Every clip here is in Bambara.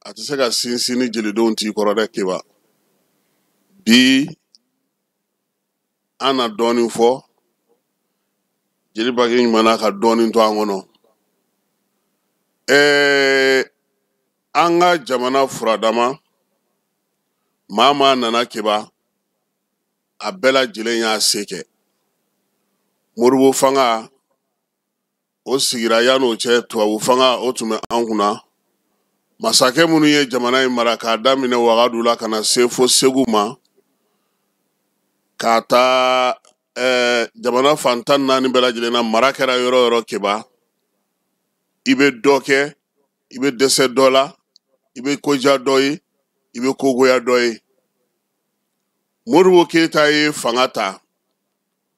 ati se ka sinsin ni jelidenw t'i kɔrɔ dɛ Keba. Bi an na dɔɔnin fɔ jeli bage ɲuman ka dɔɔnin to an kɔnɔ. An ka jamana furadama maa nana Keba a bɛɛ lajɛlen y'a se kɛ. Moribo fanga o sigira yan'o cɛ tubabu fanga o tun bɛ an kunna. Masakɛ minnu ye jamana in mara k'a daminɛ Wagadu la ka na se fo Segu ma k'a taa jamana fantan naani bɛɛ lajɛlen na mara kɛra yɔrɔ yɔrɔ Keba. I bɛ dɔ kɛ, i bɛ dɛsɛ dɔ la, i bɛ koja dɔ ye, i bɛ kogoya dɔ ye. Moribo Keyita ye fanga ta.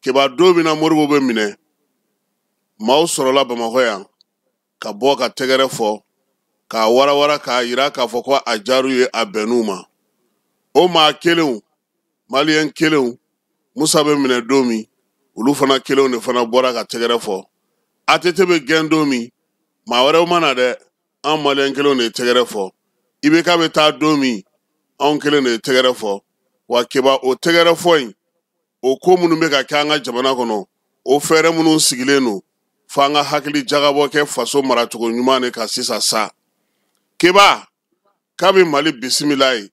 Keba don min na Moribo bɛ minɛ, maaw sɔrɔla Bamakɔ yan ka bɔ ka tɛgɛrɛ fɔ, k'a warawara k'a yira k'a fɔ ko a jaru ye a bɛnn'u ma. O maa kelenw, Maliyɛn kelenw, Musa bɛ minɛ don min, olu fana kelenw de fana bɔra ka tɛgɛrɛ fɔ. ATT bɛ gɛn don min, maa wɛrɛw ma na dɛ, an Maliyɛn kelenw de ye tɛgɛrɛ fɔ. IBK bɛ taa don min, anw kelen de ye tɛgɛrɛ fɔ. Wa Keba o tɛgɛrɛ fɔ in, o ko minnu bɛ ka kɛ an ka jamana kɔnɔ, o fɛɛrɛ minnu sigilen don, fo an ka hakili jagabɔ kɛ faso maracogo ɲuman de ka sisan sa. Keba, k'a bɛ Mali bisimila ye,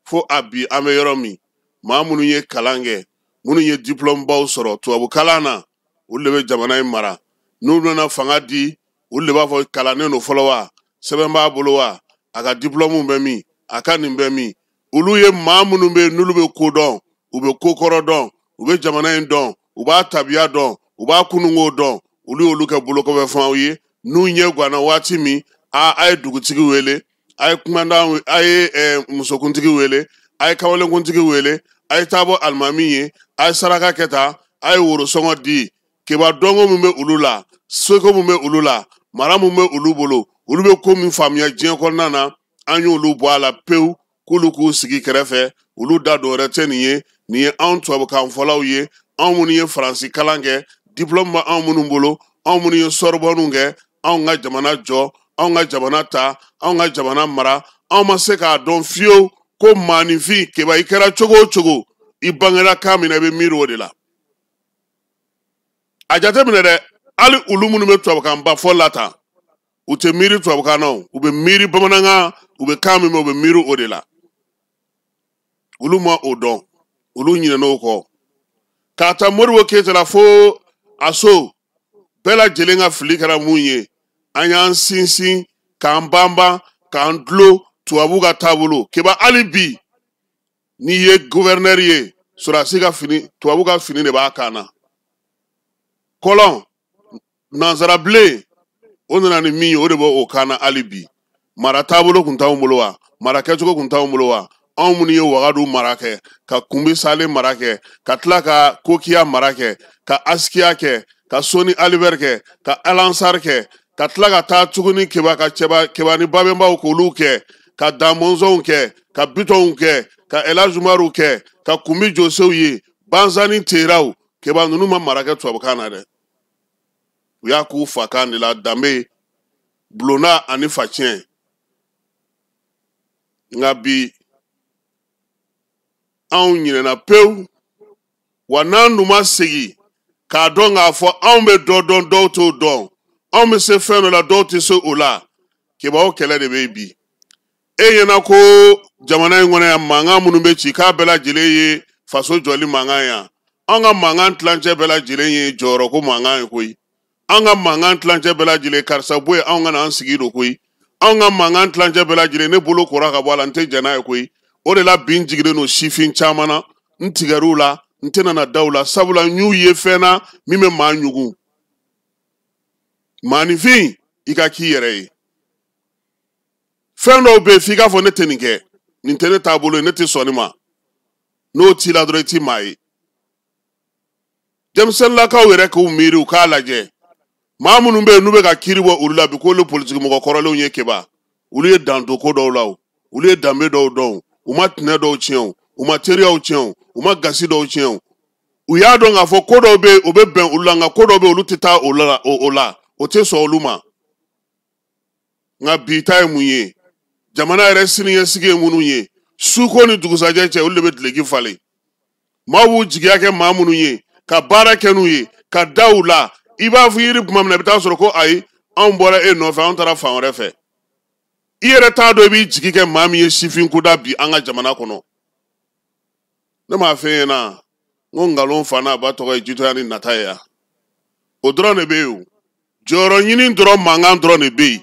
fo a bi an bɛ yɔrɔ min, maa minnu ye kalan kɛ, minnu ye diplôme baw sɔrɔ tubabu kalan na, olu de bɛ jamana in mara. N'u nana fanga di, olu de b'a fɔ kalannen don fɔlɔ wa, sɛbɛn b'a bolo wa, a ka diplôme bɛ min, a ka nin bɛ min. Olu ye maa minnu bɛ yen n'olu bɛ ko dɔn, u bɛ ko kɔrɔ dɔn, u bɛ jamana in dɔn, u b'a tabiya dɔn, u b'a kunungo dɔn, olu y'olu kɛ bolokɔfɛ fɛnw ye. N'u ɲɛ ganna waati min, a ye dugutigi wele, a ye kumandan, a ye musokuntigi wele, a ye kawalenkuntigi wele, a ye taa bɔ alimami ye, a ye saraka kɛ tan, a ye worosɔngɔ di. Keba dɔnko min bɛ olu la, seko min bɛ olu la, mara min bɛ olu bolo, olu bɛ ko min faamuya diɲɛ kɔnɔna na, an y'olu bɔ a la pewu, k'olu k'u sigi kɛrɛfɛ, olu da dɔ wɛrɛ tɛ nin ye anw tubabukan fɔlaw ye, anw minnu ye Faransi kalan kɛ, diplôme bɛ anw minnu bolo, anw minnu ye Sorbonne kɛ, anw ka jamana jɔ, anw ka jamana ta, anw ka jamana mara, anw ma se k'a dɔn fiyewu ko maanifin Keba i kɛra cogo o cogo, i bangera kan min na i bɛ miiri o de la. A jateminɛ dɛ, hali olu minnu bɛ tubabukan ba fɔ la tan, u tɛ miiri tubabukan na, u bɛ miiri bamanankan, u bɛ kan min mɛn u bɛ miiri o de la. Olu ma o dɔn, olu ɲinɛna o kɔ. K'a ta Moribo Keyita la fo a so, bɛɛ lajɛlen ka fili kɛra mun ye, an y'an sinsin k'an banban k'an dulon tubabu ka taabolo. Keba hali bi n'i ye gouverneur ye, sɔrɔdasi ka fini, tubabu ka fini de b'a kan na. Kɔlɔn, nanzarabilen, o nana ni min ye, o de b'o kan na hali bi. Mara taabolo kun t'anw bolo wa? Mara kɛcogo kun t'anw bolo wa? Anw minnu ye Wagadu mara kɛ, ka Kunbi Sale mara kɛ, ka tila ka Kokiya mara kɛ, ka Askiya kɛ, ka Soni Alibɛri kɛ, ka Alansar kɛ, ka tila ka taa tuguni Keba ni Babɛnbaw k'olu kɛ, ka Damɔzɔnw kɛ, ka Bitɔnw kɛ, ka Elhaji Umaru kɛ, ka Kunbi Josew ye, Banza ni Teraw. Keba ninnu ma mara kɛ tubabukan na dɛ. U y'a k'u fa kan de la, danbe, bulonna ani facɛn. Nka bi anw ɲinɛna pewu, wa n'an dun ma segin k'a dɔn k'a fɔ anw bɛ dɔ dɔn dɔw t'o dɔn, anw bɛ se fɛn dɔ la dɔw tɛ se o la, Keba o kɛlɛ de bɛ yen bi. E ɲɛna ko jamana in kɔnɔ yan mankan minnu bɛ ci k'a bɛɛ lajɛlen ye faso jɔli mankan yan, an ka mankan tilancɛ bɛɛ lajɛlen ye jɔyɔrɔ ko mankan ye koyi. An ka mankan tilancɛ bɛɛ lajɛlen karisa bɔ yen, anw ka na an sigi don koyi. An ka mankan tilancɛ bɛɛ lajɛlen ne bolo kora ka bɔ a la, n tɛ jɛn n'a ye koyi. O de la bi n jigilen don sifin caman na, n tigɛr'u la, n tɛna na da u la, sabula n y'u ye fɛn na min bɛ maa ɲugun. Maanifin, i ka k'i yɛrɛ ye. Fɛn dɔw bɛ yen f'i k'a fɔ ne tɛ nin kɛ, nin tɛ ne taabolo ye, ne tɛ sɔn nin ma. N'o t'i la dɔrɔn i t'i maa ye. Denmisɛnninlakaw yɛrɛ k'u miiri u k'a lajɛ. Maa minnu bɛ yen n'u bɛ ka kiiri bɔ olu la bi k'olu politiki mɔgɔ kɔrɔlenw ye Keba, olu ye danto ko dɔw la, olu ye danbe dɔw dɔn, u ma tinɛ dɔw tiɲɛ, u ma teriyaw tiɲɛ, u ma gasi dɔw tiɲɛ. U y'a dɔn k'a fɔ ko dɔw bɛ yen o bɛ bɛn olu la, nka ko dɔw bɛ yen olu tɛ taa o la, o tɛ sɔn olu ma. Nka bi ta ye mun ye? jamana yɛrɛ siniɲɛsigi minnu ye suko ni dugusajɛ cɛ olu de bɛ dileki falen maaw b'u jigiya kɛ maa minnu ye ka baara kɛ n'u ye ka da u la i b'a fɔ yiri kuma min na i bɛ taa sɔrɔ ko ayi anw bɔra e nɔfɛ anw taara fan wɛrɛ fɛ i yɛrɛ t'a dɔn i b'i jigi kɛ maa min ye sifin kuda bi an ka jamana kɔnɔ ne m'a fɛ yen na n ko nkalon fa n'a ba tɔgɔ ye jitoya ni nata ye yan o dɔrɔn de bɛ yen o jɔyɔrɔ ɲini dɔrɔn mankan dɔrɔn de bɛ yen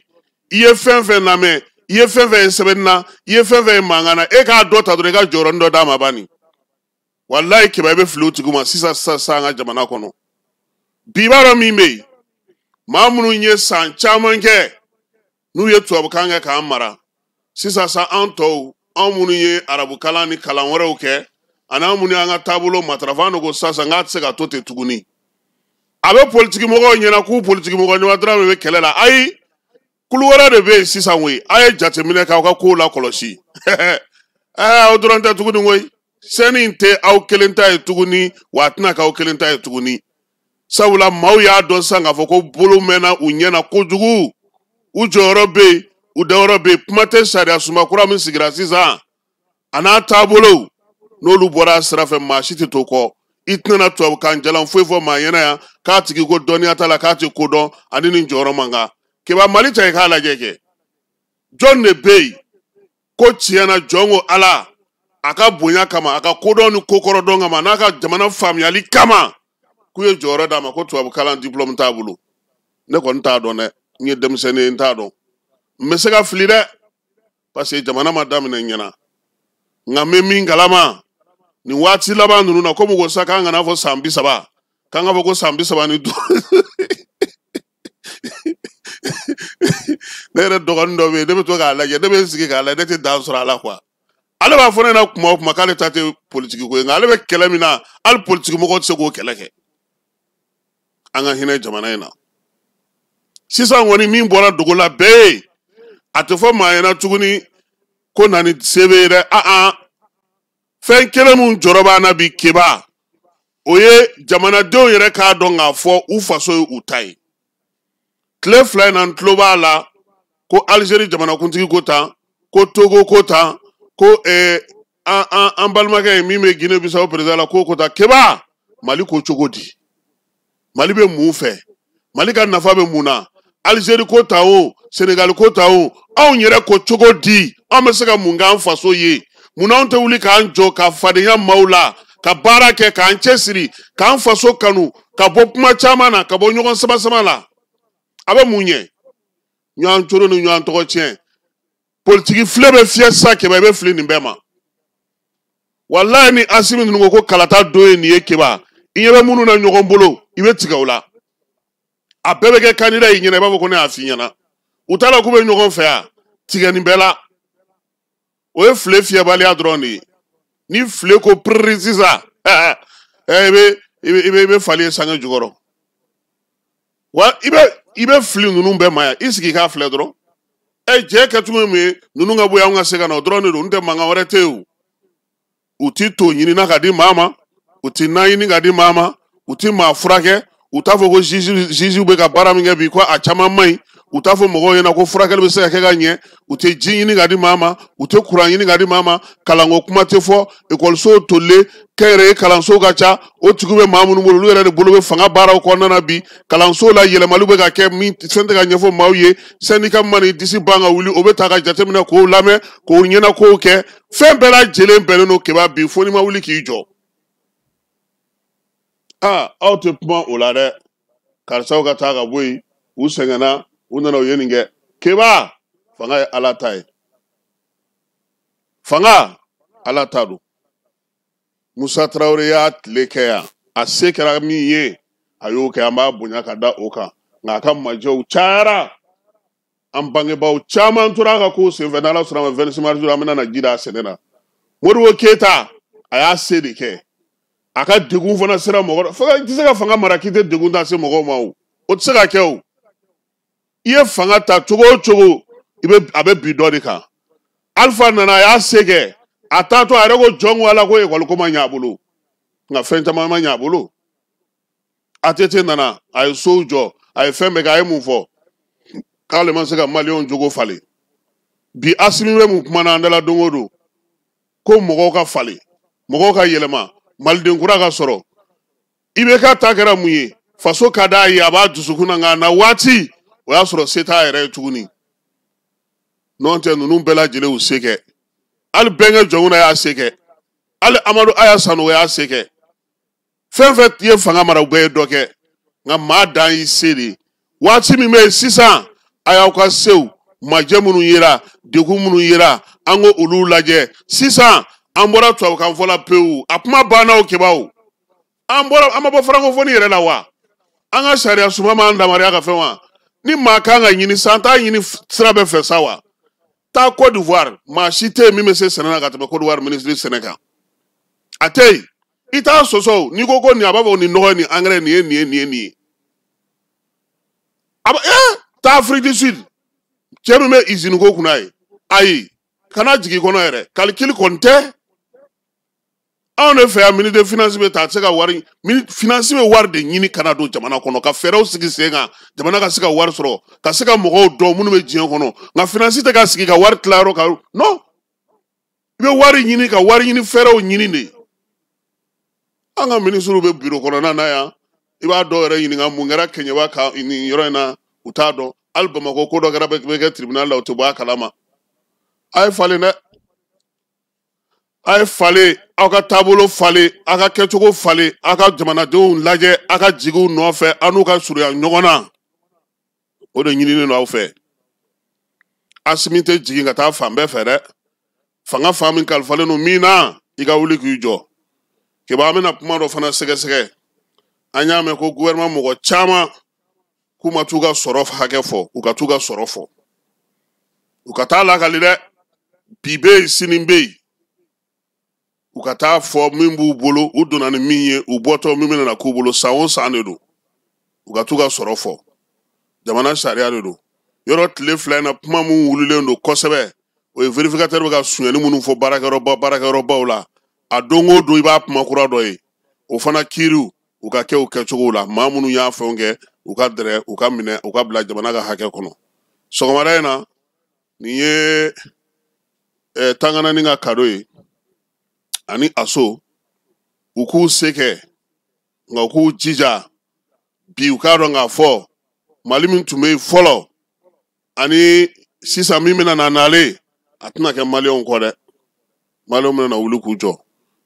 i ye fɛn fɛn lamɛn i ye fɛn fɛn ye sɛbɛnni na i ye fɛn fɛn ye mankan na e k'a dɔ ta dɔrɔn i ka jɔyɔrɔnin dɔ d'a ma bani walayi kɛmɛ i bɛ fili o tigi ma sisan an ka jamana kɔnɔ bi b'a dɔn min bɛ yen maa minnu ye san caman kɛ n'u ye tubabukan kɛ k'an mara sisan an tɔw anw minnu ye arabukalan ni kalan wɛrɛw kɛ ani anw minnu y'an ka taabolo matarafa an ko sisan k'a tɛ se ka to ten tuguni a bɛ politikimɔgɔw ɲɛna k'u politikimɔgɔ ɲɔgɔn dɔrɔn bɛ kɛlɛ la ayi kulu wɛrɛ de bɛ yen sisan koyi a ye jateminɛ k'aw ka kow lakɔlɔsi aw dɔrɔn tɛ tuguni koyi sɛni in tɛ aw kelen ta ye tuguni wa a tɛna k'aw kelen ta ye tuguni sabula maaw y'a dɔn sisan k'a fɔ ko bolo mɛnna u ɲɛna kojugu u jɔyɔrɔ bɛ yen u dayɔrɔ bɛ yen kuma tɛ sariya sunba kura min sigira sisan a n'a taabolo n'olu bɔra a sira fɛ maa si tɛ to kɔ i tɛna tubabukan jalan foyi fɔ maa ɲɛna yan k'a tigi ko dɔnniya t'a la k'a tɛ ko dɔn ani nin jɔyɔrɔ man kan kɛba mali ta i k'a lajɛ kɛ jɔn de bɛ yen ko tiɲɛna jɔn ko ala a ka bonya kama a ka kodɔn ni kokɔrɔdɔn kama n'a ka jamana faamuyali kama k'u ye jɔyɔrɔ d'a ma ko tubabukalan diplôme t'a bolo ne kɔni t'a dɔn dɛ n ye denmisɛnnin ye n t'a dɔn n bɛ se ka fili dɛ parce que jamana ma daminɛ ɲɛna nka n bɛ min kalama nin waati laban ninnu na komi ko sa k'an kana fɔ san 30 k'an ka fɔ ko san 35 ne yɛrɛ dɔgɔnin dɔ bɛ yen ne bɛ to k'a lajɛ ne bɛ n sigi k'a lajɛ ne tɛ dan sɔrɔ a la kuwa ale b'a fɔ ne ɲɛna kuma o kuma k'ale ta tɛ politiki ko ye nka ale bɛ kɛlɛ min na hali politikimɔgɔw tɛ se k'o kɛlɛ kɛ an ka hinɛ jamana in na sisan kɔni min bɔra dogo la bɛɛ ye a tɛ fɔ maa ɲɛna tuguni ko na ni se bɛ ye dɛ fɛn kelen min jɔrɔ b'an na bi keba o ye jamanadenw yɛrɛ k'a dɔn k'a fɔ u faso ye u ta ye tile fila in na n tulo b'a la ko Alizeri jamanakuntigi ko tan ko Togo ko tan ko an balimakɛ ye min bɛ Guinée Bissau président la k'o ko tan keba Mali ko cogo di Mali bɛ mun fɛ Mali ka nafa bɛ mun na Alizeri ko tan o Senegal ko tan o anw yɛrɛ ko cogo di an bɛ se ka mun k'an faso ye mun anw tɛ wuli k'an jɔ ka fadenya maaw la ka baara kɛ k'an cɛsiri k'an faso kanu ka bɔ kuma caman na ka bɔ ɲɔgɔn sama la a bɛ mun ɲɛ ɲɔgɔn coro ni ɲɔgɔn tɔgɔ tiɲɛ politiki filɛ bɛ fiyɛ sisan kɛba i bɛ fili nin bɛɛ ma walayi ni Asimi ninnu ko kalata don ye nin ye kɛba i ɲɛ bɛ minnu na ɲɔgɔn bolo i bɛ tigɛ o la a bɛɛ bɛ kɛ candidat y'i ɲɛna i b'a fɔ ko ne y'a f'i ɲɛna u t'a la k'u bɛ ɲɔgɔn fɛ yan tigɛ nin bɛɛ la o ye file fiyɛbaliya dɔrɔn de ye ni file ko piriri sisan i bɛ fali ye sange jukɔrɔ wa i bɛ fili ninnu bɛɛ ma yan i sigi k'a filɛ dɔrɔn jɛ kɛcogo min ye ninnu ka bɔ yan an ka se ka na o dɔrɔn de don n tɛ mankan wɛrɛ tɛ yen u ti to ɲinina ka di maa ma u ti na ɲini ka di maa ma u ti maa furakɛ u t'a fɔ ko juge bɛ ka baara min kɛ bi ko a caman man ɲi u t'a fɔ mɔgɔw ɲɛna ko furakɛli bɛ se ka kɛ ka ɲɛ u tɛ ji ɲini ka di maa ma u tɛ kuran ɲini ka di maa ma kalanko kuma tɛ fɔ ekɔlisow tolilen kɛnyɛrɛye kalansow ka ca o tigi bɛ maa minnu bolo olu yɛrɛ de bolo bɛ fanga baaraw kɔnɔna na bi kalansow la yɛlɛmali bɛ ka kɛ min fɛn tɛ ka ɲɛfɔ maaw ye syndicat min mana disi ban ka wuli o bɛ ta ka jateminɛ k'o lamɛn k'o ɲɛnakow kɛ fɛn bɛɛ lajɛlen bɛnnen don kɛba bi fo ni ma wuli k'i jɔ aw tɛ kuma o la dɛ karisaw ka taa ka bɔ yen u sɛgɛnna u nana u ye nin kɛ keba fanga ye ala ta ye fanga ala ta don Musa Traore y'a tile kɛ yan a se kɛra min ye a y'o kɛ an b'a bonya ka da o kan nka a ka majɛw cayara an bangebaaw caman tora ka ko senfɛ n'ala sɔnna ma 26 mars an bɛna na ji d'a sɛnɛ na Modibo Keyita a y'a se de kɛ a ka degun fana sera mɔgɔ fo i tɛ se ka fanga mara k'i tɛ degun ta se mɔgɔw ma o tɛ se ka kɛ o i ye fanga ta cogo o cogo a bɛ bi dɔ de kan Alpha nana a y'a se kɛ a taatɔ a yɛrɛ ko jɔn ko ala ko ekɔli ko ma ɲɛ a bolo nka fɛn caman ma ɲɛ a bolo ATT nana a ye sow jɔ a ye fɛn bɛɛ kɛ a ye mun fɔ k'ale ma se ka maliyɛnw jogo falen bi Asimi bɛ mun kuma na an dala don o don ko mɔgɔw ka falen mɔgɔw ka yɛlɛma maliden kura ka sɔrɔ IBK ta kɛra mun ye faso ka d'a ye a b'a dusukun na nka na waati o y'a sɔrɔ se t'a yɛrɛ ye tuguni n'o tɛ ninnu bɛɛ lajɛlen y'u se kɛ hali Bɛnkɛ Jɔnkunna y'a se kɛ hali Amadu Aya Sano y'a se kɛ fɛn fɛn ye fanga mara u bɛɛ ye dɔ kɛ nka maa dan y'i se de waati min bɛ yen sisan a y'aw ka sew majɛ minnu yera degun minnu yera an ko olu lajɛ sisan an bɔra tubabukan fɔ la pewu a kuma banna o kebaw an ma bɔ francophonie yɛrɛ la wa an ka sariya suma m'an damariya ka fɛn wa ni maa kan ka ɲini san t'a ɲini sira bɛɛ fɛ sa wa taa Côte d'Ivoire maa si tɛ yen min bɛ se sɛnɛ na ka tɛmɛ Côte d'Ivoire ministre sɛnɛ kan a tɛ yen i t'a sɔsɔ n'i ko nin a b'a fɔ nin nɔgɔ nin engrais nin ye nin ye taa Afrique du Sud cɛ min bɛ usine ko kunna ye ayi kana jigin kɔnɔ yɛrɛ calcul kɔni tɛ anw de fɛ yan ministre de finance bɛ ta a tɛ se ka wari finance bɛ wari de ɲini kana don jamana kɔnɔ ka fɛɛrɛw sigi sen kan jamana ka se ka wari sɔrɔ ka se ka mɔgɔw dɔn minnu bɛ diɲɛ kɔnɔ nka finance tɛ ka sigi ka wari tilayɔrɔ kan non i bɛ wari ɲini ka wari ɲini fɛɛrɛw ɲini de an ka ministres bɛ bureau kɔnɔna na yan i b'a dɔw yɛrɛ ɲininka mun kɛra Keɲeba kan nin yɔrɔ in na u t'a dɔn hali Bamakɔ ko dɔ kɛra bɛ kɛ tribunal la u tɛ bɔ a kalama a ye falen dɛ a ye falen aw ka taabolo falen aw ka kɛcogo falen aw ka jamanadenw lajɛ aw ka jigiw nɔfɛ an n'u ka surunya ɲɔgɔn na o de ɲininen don aw fɛ Asimi tɛ jigin ka taa fan bɛɛ fɛ dɛ fanga fan min kalifalen don min na i ka wuli k'i jɔ keba an bɛna kuma dɔ fana sɛgɛsɛgɛ an y'a mɛn ko gouvernement mɔgɔ caman k'u ma t'u ka sɔrɔ hakɛ fɔ u ka t'u ka sɔrɔ fɔ u ka taa lakali dɛ bi bɛ yen sini bɛ yen u ka taa fɔ min b'u bolo u donna ni min ye u bɔtɔ min bɛna k'u bolo san o san de don u ka t'u ka sɔrɔ fɔ jamana sariya de don yɔrɔ tile fila in na kuma min wulilen don kosɛbɛ o ye vérificateur bɛ ka suɲɛni minnu fɔ baarakɛyɔrɔbaw la a don o don i b'a kuma kura dɔ ye o fana kiiriw u ka kɛ u kɛcogow la maa minnu y'a fɛnw kɛ u ka dɛrɛ u ka minɛ u ka bila jamana ka hakɛ kɔnɔ sɔgɔmada in na nin ye Tanganani ka kado ye ani ASO u k'u se kɛ nka u k'u jija bi u k'a dɔn k'a fɔ Mali min tun bɛ yen fɔlɔ ani sisan min bɛna nalen a tɛna kɛ Maliyɛnw kɔ dɛ Maliyɛnw bɛna wuli k'u jɔ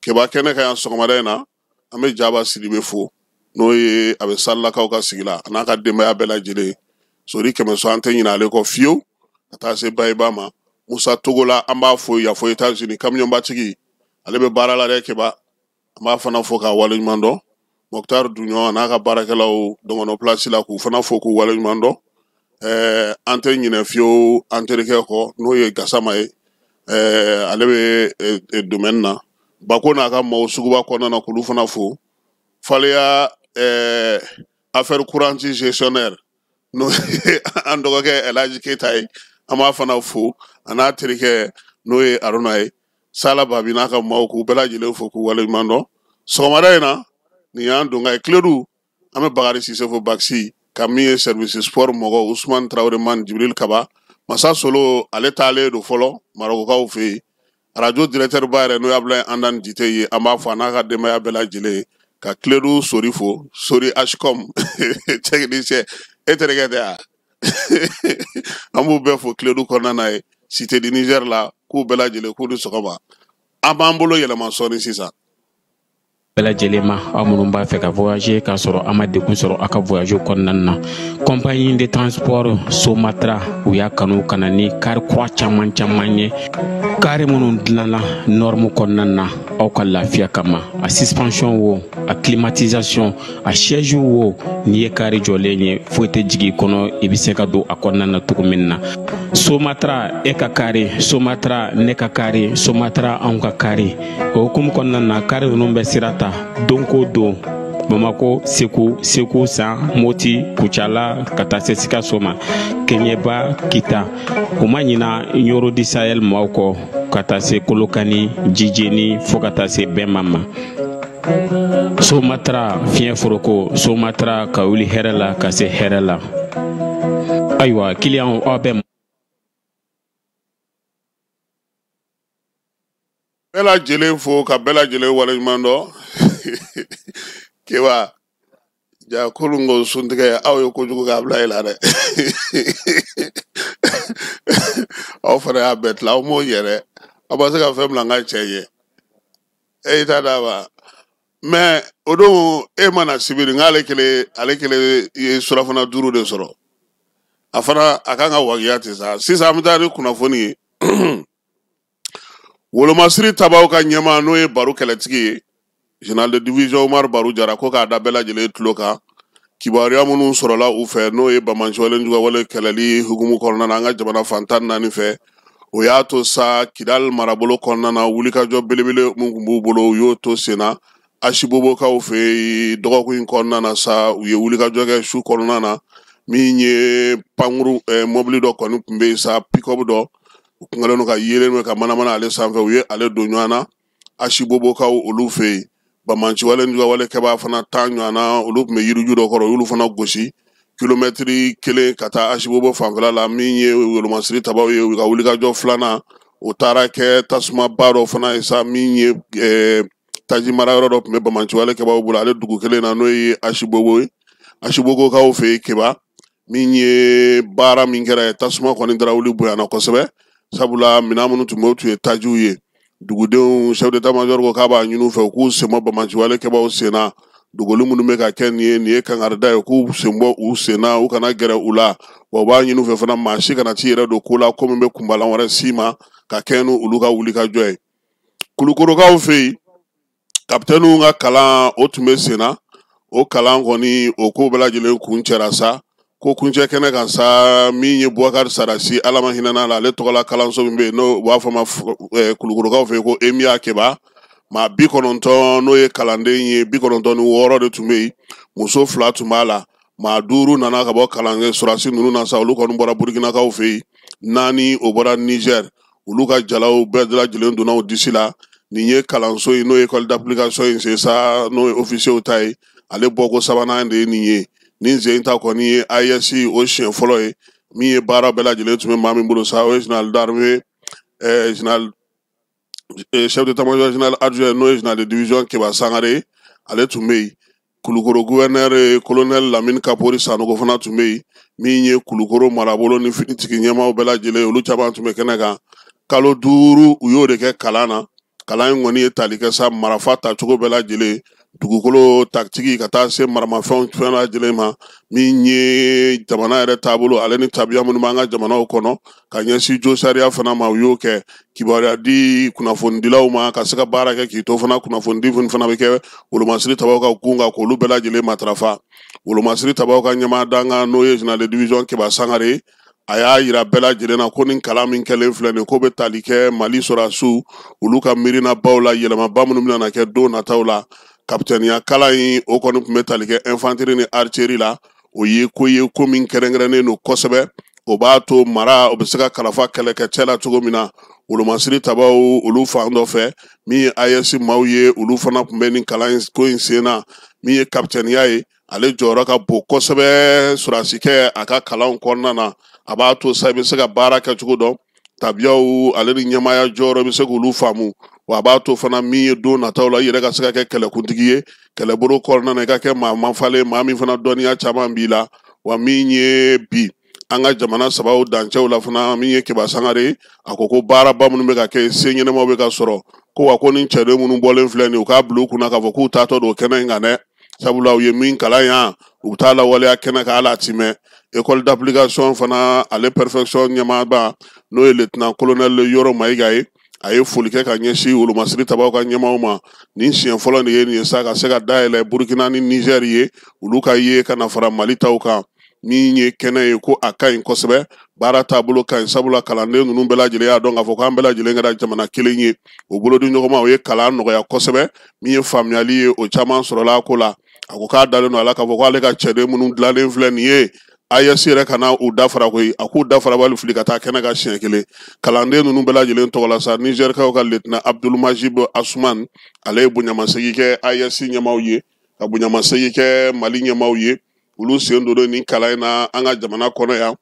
keba kɛnɛ ka yan sɔgɔmada in na an bɛ Jaba Sidibe fo n'o ye a bɛ Salilakaw ka sigi la a n'a ka denbaya bɛɛ lajɛlen Sori Kɛmɛso an tɛ ɲinɛ ale kɔ fiyewu ka taa se Bayiba ma Musa Togola an b'a fo yafo États-Unis kamiyɔnbatigi ale bɛ baara la dɛ keba an b'a fana fo k'a waleɲuman dɔn Mokhtar Duɲɔn a n'a ka baarakɛlaw Dɔngɔnɔ place la k'u fana fo k'u waleɲuman dɔn an tɛ ɲinɛ fiyewu an terikɛ kɔ n'o ye Gasama ye ale bɛ domaine na Bako n'a ka maaw suguba kɔnɔna na k'olu fana fo Faleya affaire couranti gestionnaire n'o ye an dɔgɔkɛ Elhaji Keyita ye an b'a fana fo a n'a terikɛ n'o ye Aruna ye Sala Babi n'a ka maaw k'u bɛɛ lajɛlen fo k'u waleɲuman dɔn sɔgɔmada in na nin y'an don ka ye Kiledu an bɛ Bakari Sise fo Baxi ka min ye service sport mɔgɔ Usman Traoré Man Jibril Kaba Masa Solo ale taalen don fɔlɔ Marokokaw fɛ yen radio directeur ba yɛrɛ n'o ye Ablaye Andan Jite ye an b'a fɔ a n'a ka denbaya bɛɛ lajɛlen ka Kiledu Sori fo Sori Ashcom technicien e terikɛ tɛ a an b'u bɛɛ fo Kiledu kɔnɔna na ye Cité du Niger la k'u bɛɛ lajɛlen k'u ni sɔgɔma an b'an bolo yɛlɛma sɔɔni sisan bɛɛ lajɛlen ma aw minnu b'a fɛ ka voyager k'a sɔrɔ a ma degun sɔrɔ a ka voyage kɔnɔna na compagnie de transport Somatra u y'a kanu ka na ni kari kura caman ye kari minnu dilanna norme kɔnɔna na aw ka lafiya kama a suspension wo a climatisation a siège wo n'i ye kari jɔlen ye foyi tɛ jigin kɔnɔ i bɛ se ka don a kɔnɔna na cogo min na Somatra e ka kari Somatra ne ka kari Somatra anw ka kari o hukumu kɔnɔna na kari ninnu bɛ sira ta don ko don Bamako Segu San Moti Kucala ka taa se Sikaso ma Keɲeba Kita o ma ɲina Yoro di Sahel maaw kɔ ka taa se Kolokani Jijeni fo ka taa se Bɛnma ma Somatra fiɲɛ foroko Somatra ka wuli hɛrɛ la ka se hɛrɛ la ayiwa client aw bɛ bɛɛ lajɛlen fo ka bɛɛ lajɛlen waleɲuman dɔn kewa ja kolungo suntigɛ aw ye kojugu k'a bila i la dɛ aw fana y'a bɛɛ tila aw m'o yɛrɛ aw ma se ka fɛn bila n ka cɛ ye e t'a d'a ma mɛ o don e mana sibiri nk'ale kelen ye surafana 5 de sɔrɔ a fana a kan ka wagiya ten sa sisan an bɛ taa ni kunnafoni ye wolomasiri tabaw ka ɲɛma n'o ye baro kɛlɛtigi ye général de division Umar Baru Jara ko k'a da bɛɛ lajɛlen tulo kan kibaruya minnu sɔrɔla u fɛ n'o ye bamanansiwalen wale kɛlɛli hukumu kɔnɔna na an ka jamana fantan 4 fɛ o y'a to sa Kidal marabolo kɔnɔna na wulikajɔ belebele mun tun b'u bolo u y'o to sen na Asibobokaw fɛ dɔgɔkun in kɔnɔna na sa u ye wulikajɔ kɛ su kɔnɔna na min ye pankuru mobili dɔ kɔni tun bɛ yen sa pick-up dɔ u kun kɛlen don ka yeelen ka manamana ale sanfɛ u ye ale don ɲɔgɔn na Asibobokaw olu fɛ yen bamanansiwalen wale kɛbaa fana 10 ɲɔgɔn na olu tun bɛ yiriju dɔ kɔrɔ olu fana gosi kilomɛtiri 1 ka taa Asibobo fanfɛla la min ye wolomasiri tabaw ye u ka wulikajɔ 2nan o taara kɛ tasumaba dɔ fana ye sa min ye taji mara yɔrɔ dɔ tun bɛ bamanansiwalen kɛbaaw bolo ale dugu kelen na n'o ye Asibobo ye Asibobokaw fɛ yen keba min ye baara min kɛra tasuma kɔni dara wuli bonyana kosɛbɛ sabula minɛn minnu tun bɛ u tun ye tajiw ye dugudenw chef d'état-major ko k'a b'a ɲini u fɛ u k'u senbɔ bamanansiwalen kɛbaaw sen na dogoli minnu bɛ ka kɛ nin ye kangarida ye k'u senbɔ u sen na u kana gɛrɛ u la wa u b'a ɲini u fɛ fana maa si kana t'i yɛrɛ don ko la ko min bɛ kunbalan wɛrɛ s'i ma ka kɛ n'olu ka wulikajɔ ye kulukorokaw fɛ yen kapitɛniw ka kalan o tun bɛ sen na o kalan kɔni o ko bɛɛ lajɛlen kun cɛra sa ko kuncɛ kɛnɛ kan sa min ye Bubakari Sarasi ala ma hinɛ n'a la ale tɔgɔla kalanso min bɛ yen n'o u b'a fɔ ma kulukorokaw fɛ yen ko Emiya Keba maa 90 n'o ye kalanden ye 96 de tun bɛ yen muso 2 tun b'a la maa 5 nana ka bɔ Surasi ninnu na sa olu kɔni bɔra Burukinakaw fɛ yen 4 o bɔra Niger olu ka jalaw bɛɛ lajɛlen donna o disi la nin ye kalanso ye n'o ye école d'application ye c'est ça n'o ye officier ta ye ale bɔko 3nan de ye nin ye nin sen ta kɔni ye AES o siɲɛ fɔlɔ ye min ye baara bɛɛ lajɛlen tun bɛ maa min bolo sa o ye général d'armée chef d'état-major général adjoint n'o ye général de division Keba Sangare ale tun bɛ yen Kulukoro gouverneur colonel Lamine Kapori Sanogo fana tun bɛ yen min ye Kulukoro marabolo ni finitigi ɲɛmaaw bɛɛ lajɛlen olu caman tun bɛ kɛnɛ kan kalo 5 u y'o de kɛ kalan na kalan in kɔni ye tali kɛ sa marafa tacogo bɛɛ lajɛlen dugukolo tactique ka taa se maramafɛnw fɛn lajɛlen ma min ye jamana yɛrɛ taabolo ale ni tabiya minnu b'an ka jamanaw kɔnɔ ka ɲɛsin jo sariya fana ma u y'o kɛ kibaruya di kunnafonidilaw ma ka se ka baara kɛ k'i to fana kunnafonidi fana bɛ kɛ wolomasiri tabaw ka gun kan k'olu bɛɛ lajɛlen matarafa wolomasiri tabaw ka ɲɛmaa danga n'o ye général de division Keba Sangare a y'a yira bɛɛ lajɛlen na ko nin kalan min kɛlen filɛ nin ko bɛ tali kɛ Mali sɔrɔdasiw olu ka miirinabaw la yɛlɛmaba minnu bɛna kɛ don nataw la kapitɛniya kalan in o kɔni tun bɛ tali kɛ infanterie ni artillerie la o ye ko min kɛrɛnkɛrɛnnen don kosɛbɛ o b'a to mara o bɛ se ka kalafa kɛlɛkɛcɛ la cogo min na wolomasiri tabaw olu fan dɔ fɛ min ye AES maaw ye olu fana tun bɛ nin kalan ko in sen na min ye kapitɛniya ye ale jɔyɔrɔ ka bon kosɛbɛ sɔrɔdasikɛ a ka kalanw kɔnɔna na a b'a to sa i bɛ se ka baara kɛcogo dɔn tabiyaw ale ni ɲɛmaaya jɔyɔrɔ bɛ se k'olu faamu wa a b'a to fana min ye don nataw la i yɛrɛ ka se ka kɛ kɛlɛkuntigi ye kɛlɛbolo kɔnɔna na i ka kɛ maa manfalen maa min fana dɔnniya caman b'i la wa min ye bi an ka jamana sabaw dancɛw la fana min ye Keba Sangare a ko baaraba minnu bɛ ka kɛ se ɲɛnɛmaw bɛ ka sɔrɔ ko wa ko nin cɛden minnu bɔlen filɛ nin u k'a bila u kunna k'a fɔ k'u taatɔ don kɛnɛ in kan dɛ sabula u ye min kalan yan u bɛ taa lawaleya kɛnɛ kan hali a ti mɛn école d'application fana ale perfection ɲɛmaaba n'o ye lieutenant colonel Yɔrɔ Mayiga ye a ye foli kɛ ka ɲɛsin wolomasiri tabaw ka ɲɛmaaw ma nin siɲɛ fɔlɔ de ye nin ye sa ka se ka dayɛlɛ Burukina ni Niger ye olu ka ye ka na fara Mali taw kan min ye kɛnɛ ye ko a ka ɲi kosɛbɛ baara taabolo ka ɲi sabula kalanden ninnu bɛɛ lajɛlen y'a dɔn k'a fɔ k'an bɛɛ lajɛlen kɛra jamana kelen ye o bolodi ɲɔgɔnma o ye kalan nɔgɔya kosɛbɛ min ye faamuyali ye o caman sɔrɔla a ko la a ko k'a dalen don a la k'a fɔ k'ale ka cɛden minnu dilanlen filɛ nin ye AES yɛrɛ kana u dafara koyi a k'u dafara bali fili ka taa kɛnɛ ka siɲɛ kelen kalanden ninnu bɛɛ lajɛlen tɔgɔ la sa Nizɛrikaw ka lieutenant Abdulmajib Asuman ale ye bonyamasegin kɛ AES ɲɛmaaw ye ka bonyamasegin kɛ Mali ɲɛmaaw ye olu sen don nin kalan in na an ka jamana kɔnɔ yan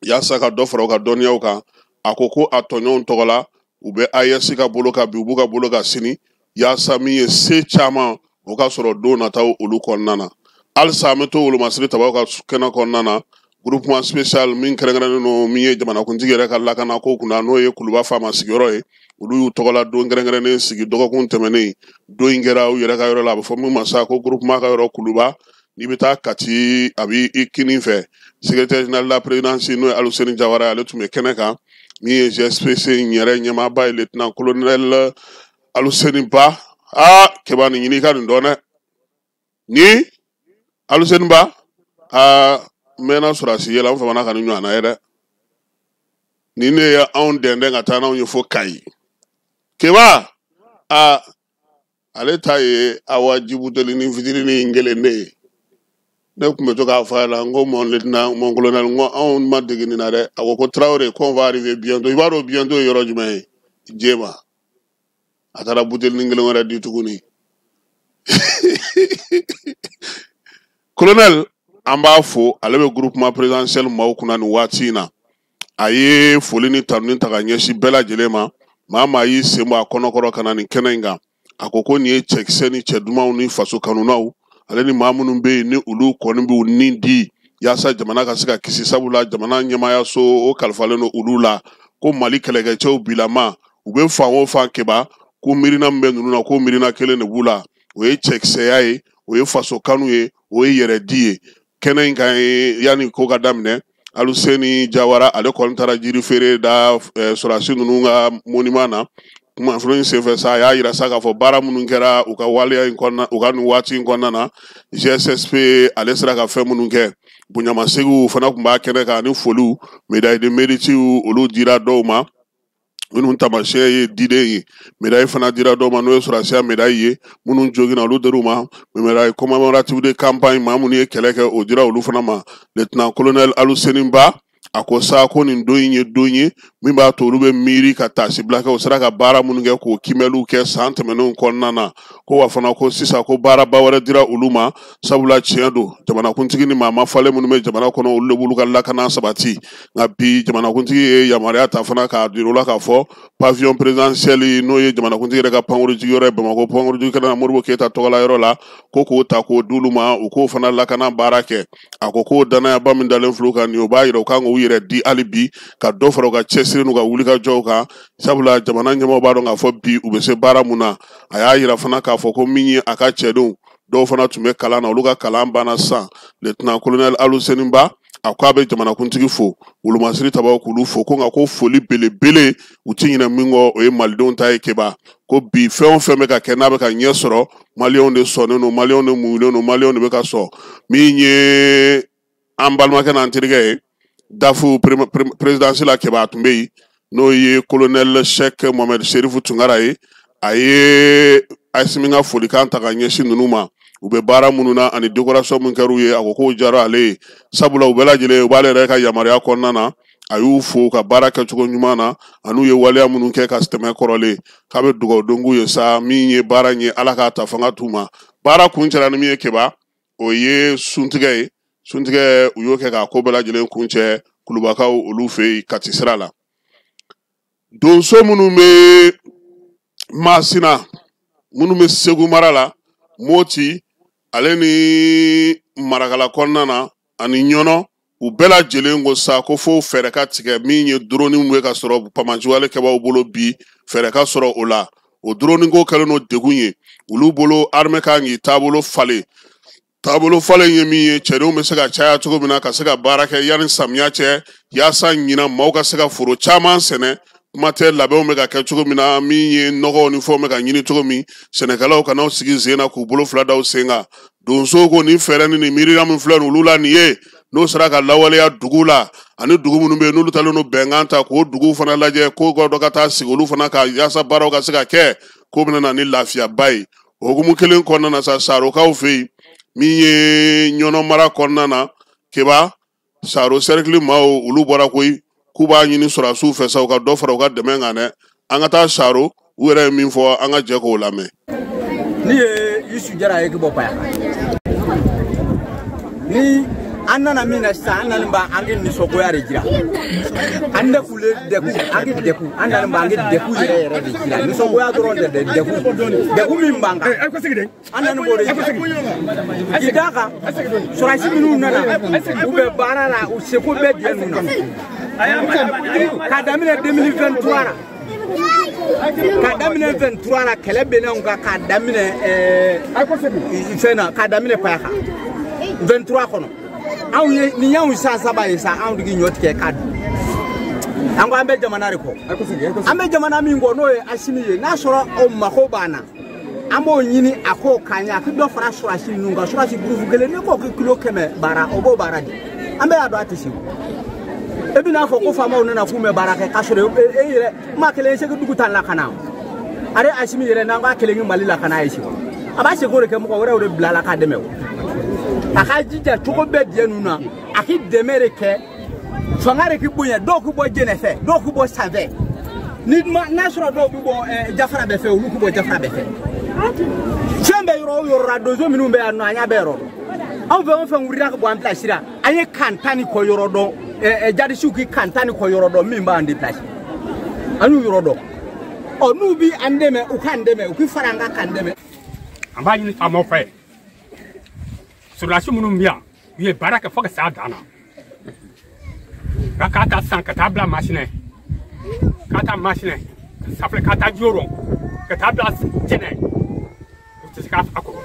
yaasa ka dɔ fara u ka dɔnniyaw kan a ko a tɔɲɔgɔnw tɔgɔ la u bɛ AES ka bolo kan bi u b'u ka bolo kan sini yaasa min ye se caman o ka sɔrɔ don nataw olu kɔnɔna na halisa an bɛ to wolomasiri tabaw ka kɛnɛ kɔnɔna na groupement spécial min kɛrɛnkɛrɛnnen don min ye jamanakuntigi yɛrɛ ka lakana ko kunna n'o ye Kuluba faama sigiyɔrɔ ye olu y'u tɔgɔla don kɛrɛnkɛrɛnnen sigi dɔgɔkun tɛmɛnen don in kɛra u yɛrɛ ka yɔrɔ la a bɛ fɔ min ma sa ko groupement ka yɔrɔ Kuluba n'i bɛ taa Kati a b'i kini fɛ secrétaire général de la présidence n'o ye Aluseni Jawara ale tun bɛ kɛnɛ kan min ye GSPC in yɛrɛ ɲɛmaaba ye lieutenant colonel Aluseni Ba kɛba nin ɲini i ka nin dɔn dɛ ni Aluseni Ba mɛna sɔrɔsi yɛlɛ an famana ka nin ɲɔgɔnna ye dɛ ni ne ye anw dɛndɛn ka taa n'anw ye fo Kayi kɛba ale ta ye awa jibuteli ni fitinin in kelen de ye ne kun bɛ to k'a fɔ a la n ko mon colonel n ko anw ma dege nin na dɛ a ko Traoré qu'on va arriver bientôt i b'a dɔn bientôt ye yɔrɔ jumɛn ye Jema a taara buteli ni kelen wɛrɛ di tuguni colonel an b'a fo ale bɛ groupement présidentiel maaw kunna nin waati in na a ye foli ni tanuni ta ka ɲɛsin bɛɛ lajɛlen ma maa y'i sen bɔ a kɔnɔkɔrɔ ka na nin kɛnɛ in kan a ko nin ye cɛkisɛ ni cɛ dumanw ni faso kanunaw ale ni maa minnu bɛ yen ni olu kɔni b'u nin di yaasa jamana ka se ka kisi sabula jamana ɲɛmaayaso o kalifalen don olu la ko Mali kɛlɛkɛcɛw bilama u bɛ fan o fan kɛba ko miirina min bɛ ninnu na ko miirina kelen de b'u la o ye cɛkisɛya ye o ye faso kanu ye o ye yɛrɛdi ye kɛnɛ in kan yanni ko ka daminɛ Aluseni Jawara ale kɔni taara jiri feere da sɔrɔdasi ninnu ka monument na kunnafoni in senfɛ sa a y'a yira sa k'a fɔ baara minnu kɛra u ka waleya in kɔnɔna u ka nin waati in kɔnɔna na GSSP ale sera ka fɛn minnu kɛ bonyamasegin fana tun b'a kɛnɛ kan ani foliw médaille de mérite olu dira dɔw ma minnu taamasiyɛn ye diden ye médaille fana dira dɔw ma n'o ye sɔrɔdasiya médaille ye minnu joginna olu dir'u ma médaille commémorative de campagne maa minnu ye kɛlɛ kɛ o dira olu fana ma lieutenant colonel Aluseni Ba a ko sa ko nin don in ye don ye min b'a to olu bɛ miiri ka taasibila kɛ o sera ka baara minnu kɛ k'o kimɛliw kɛ san tɛmɛnenw kɔnɔna na ko wa fana ko sisan ko baaraba wɛrɛ dira olu ma sabula tiɲɛ don jamanakuntigi ni maa ma falen minnu bɛ jamana kɔnɔ olu de b'olu ka lakana sabati nka bi jamanakuntigi ye yamaruya ta fana k'a dir'u la k'a fɔ pavillon présidentiel n'o ye jamanakuntigi yɛrɛ ka pankurunjigi yɔrɔ ye Bamakɔ pankurunjigi kɛnɛ na Modibo Keyita tɔgɔla yɔrɔ la ko k'o ta k'o d'olu ma u k'o fana lakana baara kɛ a ko k'o danayaba min dalen filɛ u kan nin o b'a yira u kan k'u yɛrɛ di hali bi ka dɔ fara u ka cɛsiri n'u ka wulikajɔw kan sabula jamana ɲɛmaaw b'a dɔn k'a fɔ bi u bɛ se baara mun na a y'a yira fana k'a fɔ ko min ye a ka cɛdenw dɔw fana tun bɛ kalan na olu ka kalan banna sisan lieutenant colonel Aluseni Ba a ko a bɛ jamanakuntigi fo wolomasiri tabaw k'olu fo ko nka ko foli belebele u ti ɲinɛ min kɔ o ye malidenw ta ye keba ko bi fɛn o fɛn bɛ ka kɛ n'a bɛ ka ɲɛ sɔrɔ maliyɛnw de sɔnnen don maliyɛnw de muɲunen don maliyɛnw de bɛ ka sɔn min ye an balimakɛ n'an terikɛ ye dafu présidence la keba a tun bɛ yen n'o ye colonel Cheikh Mohamed Serifu Tunkara ye a ye Asimi ka folikan ta ka ɲɛsin ninnu ma u bɛ baara minnu na ani décoration min kɛr'u ye a ko k'o diyara ale ye sabula u bɛɛ lajɛlen u b'ale yɛrɛ ka yamaruya kɔnɔna na a y'u fo ka baara kɛcogo ɲuman na an'u ye waleya minnu kɛ ka tɛmɛ kɔrɔlen k'a bɛ dugawu don k'u ye sa min ye baara in ye ala k'a ta fanga t'u ma baara kun cɛla ni min ye keba o ye suntigɛ ye suntigɛ u y'o kɛ k'a ko bɛɛ lajɛlen kun cɛ Kulubakaw olu fɛ yen Kati sira la donso minnu bɛ Masina minnu bɛ Segu mara la Moti ale ni Marakala kɔnɔna na ani Ɲɔnɔ u bɛɛ lajɛlen ko sa ko fo fɛɛrɛ ka tigɛ min ye drone bɛ ka sɔrɔ pamanciwale kɛbaaw bolo bi fɛɛrɛ ka sɔrɔ o la o drone ko kɛlen no degun ye olu bolo armée kan k'i taabolo falen ye min ye cɛdenw bɛ se ka caya cogo min na ka se ka baara kɛ yanni samiya cɛ yaasa ɲina maaw ka se ka foro caman sɛnɛ kuma tɛ labɛnw bɛ ka kɛ cogo min na min ye nɔgɔw ni fɛnw bɛ ka ɲini cogo min sɛnɛkɛlaw ka n'aw sigi sen na k'u bolo fila da sen kan donso ko nin fɛɛrɛ ni nin miiriya min filɛ olu la nin ye n'o sera ka lawaleya dugu la ani dugu minnu bɛ yen n'olu talen don bɛnkan ta k'o dugu fana lajɛ ko dɔ ka taa sigi olu fana ka yaasa baaraw ka se ka kɛ ko bɛna na ni lafiyaba ye o hukumu kelen kɔnɔna na sa Sarokaw fɛ yen min ye Ɲɔnɔ mara kɔnɔna na keba Saro cercle maaw olu bɔra koyi k'u b'a ɲini sɔrɔdasiw fɛ sa u ka dɔ fara u ka dɛmɛ kan dɛ an ka taa Saro u yɛrɛ ye min fɔ an ka jɛ k'o lamɛn. Ni ye Yusu Jara ye ki bɔ Paya ni anana mina sa anana ba angi ni soko ya rejira ande kule deku angi deku anana ba angi deku yere rejira ni soko ya doron de deku min banga anana bo rejira idaka sorasi minu nana ube barara u seko be de nuna kadamine 2023 kadamine 23 na kelebene nga kadamine ifena kadamine paka 23 kono awu ni nyawu sasa ba yesa awu digi nyoti ke kadu ango ambe jamana reko ambe jamana mi ngo no e asimiye na soro o mako bana ambo nyini ako kanya ki do fara soro asimi nunga soro asi grufu gele ne ko kilo keme bara obo bara di ambe ado atisi ebi na fo ko fama ona na fume baraka ka soro e ma kele se dugu tan la kana are asimi yele na nga kele ngi mali la kana yesi aba se ko re ke mo ko wore blala ka demewo akajija tuko bedie nuna aki demere ke fangare ki bunya do ku bo jenefe do ku bo save ni nasro do bu bo jafara be fe ulu ku bo jafara be fe chembe yoro radozo minu be anu anya be ro on fe ngurira ko bo am plashira anye kantani ko yoro do jadi shuki kantani ko yoro do mi mba andi plashi anu yoro do onu bi andeme u kandeme u ki faranga kandeme amba ni amo fe sur la chemin bien il est baraka faut que ça dana kata san kata bla machine kata machine ça fait kata joro kata bla tene tu sais kako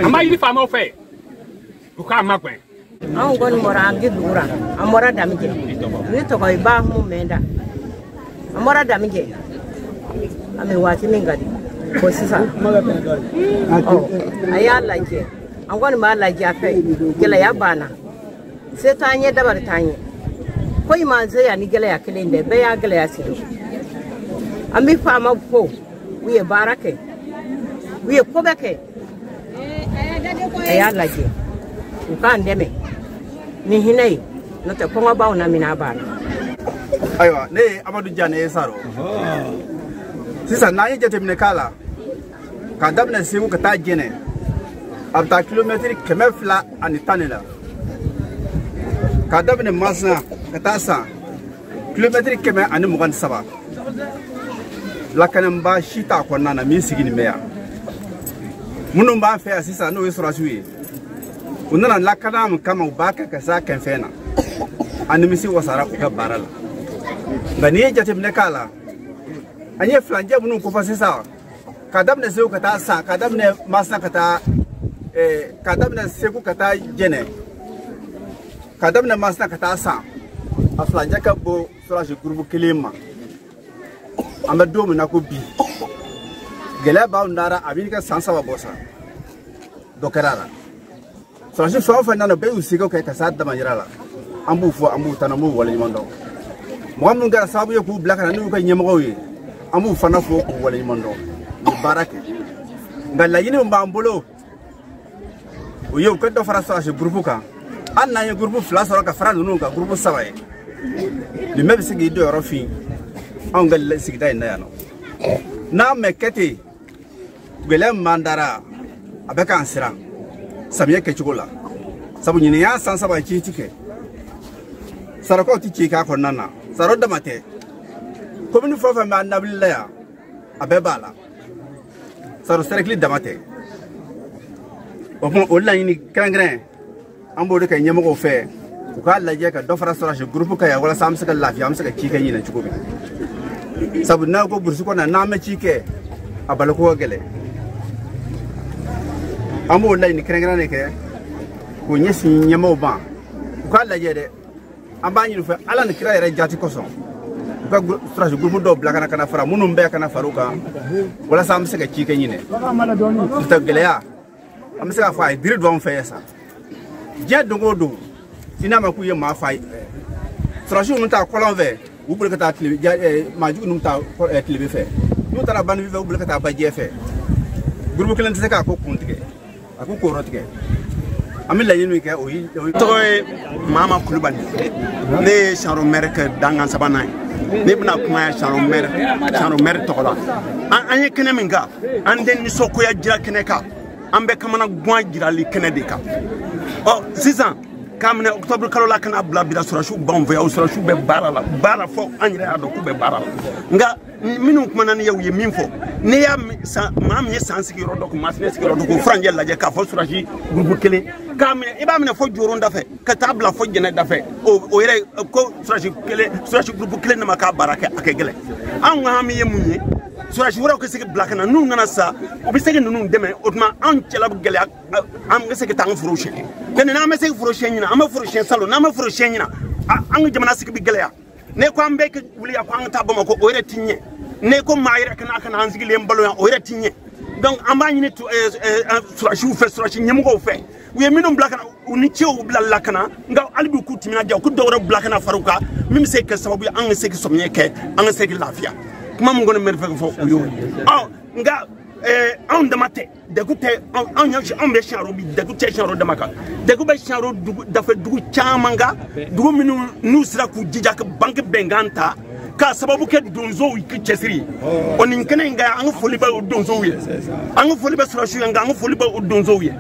ama il fama fait ou ka magwen an gon mora gidura amora damije ni to ko ba mu menda amora damije ame wati mingadi ko sisa ayala ke an gwani ma Allah ya kai gela ya bana sai ta hanye dabar ta hanye ko ma zai ya ni gela ya kile inde be ya gela ya sido an bi fama ko wiye barake wiye ko beke ya Allah ke ku kan deme ni hinai no te kongo bawo na mina bana aywa ne Amadou Diané saro sisa na yi jete mine kala ka dabna simu ka ta jene abta kilometri kemefla ani tanela kadabne masna katasa kilometri keme ani mugan saba lakanem ba shita ko nana mi sigini meya munum ba fe asisa no yesura suye unana lakanam kama ubaka kasa kenfena ani misi wasara ko barala bani jate mne kala anye flanje munum ko fasisa kadabne zeu katasa kadabne masna kata kadamna seku kata jene kadamna masna kata sa aflanja ka bo sura je groupe kilima amado mu nako bi gele ba ndara abika sansa ba bosa dokerara sura je so fa nana be usiko ka kasa da manjirala ambu fo ambu tanamu wala nyimondo mo am ngara sabu yoku blaka nanu ka nyemo yi ambu fana fo ko wala nyimondo barake ngala yini mbambolo oyo ko do fara so groupe ka anna ye groupe fla so ka fara nunu ka groupe sawaye le même sigi do rofi on gal sigi dai na yano na mekete gele mandara abeka ansira samiye ke chugula sabu nyini ya san saba chi tike sarako ti chi ka ko nana saro da mate komini fofa ma nabilla ya abebala saro serekli da mate o la ni grand ambo de kay nyamo ko fe ko alla je ka do fara sora groupe ka ya wala sam saka lafiya am saka chike ni na chuko bi sabu na ko bursu ko na ma chike abal ko gele ambo la ni grand ne ke ko nyesi nyamo ba ko alla je de amba ni fe ala ni kira yere jati ko so ko sora groupe do blaka kana fara munum be kana faruka wala sam saka chike ni ne ta gele ya am saka fa dire do am fe sa je dongo do ina ma ku ye ma fa sora mu ta kolon ve u bul ka ta tli ma ju nu ta tli be fe nu ta ban vive u bul ka ta ba je fe groupe kelen se ka ko kuntige aku ko rotike ami la yinu ke o yi to mama kulubali ne charo merke dangan sabana ne bna kuma charo mer to la anye kene minga anden ni sokoya jira kene ka ambe kamana gwa jira li kene de ka oh 6 ans kamne octobre kalola kana bla bila surashu banve au surashu be bara fo anyre ado ku be bara nga minu kuma nan yaw ye min fo ne ya mam ye sansiki rodo ko masne siki rodo ko franje la je ka fo surashi groupe kele kamne iba mine fo joron da fe ka tabla fo jene da fe o yere ko surashi groupe kele na maka baraka akegele an nga mi ye munye surashi wora ko siki black na nu ngana sa o bi siki nu deme otma an cela gele am nga siki tang furushe ken na ma siki furushe nyina am furushe salo na ma furushe nyina an jamana siki bi gele ya ne ko ambe ke wuli ya ko an tabama ko o yere tinye ne ko mayre kana hanzigi le mbalo ya o yere tinye donc amba nyine to surashi fe surashi nyem ko fe we minum black na uni chew bla lakana nga albi ku timina jaw ku dawra black na faruka mim se ke sababu an siki somye ke an siki lafiya kuma mun gona mer fe fo yo nga on de mate de ku te on nyachi on be charo bi de ku te charo de maka de ku be charo da fe dugu chamanga dugu minu nusra ku jija ka bank benganta ka sababu ke donzo wi ke chesiri onin kene nga an foli ba donzo wi an foli ba surashu nga an foli ba donzo wi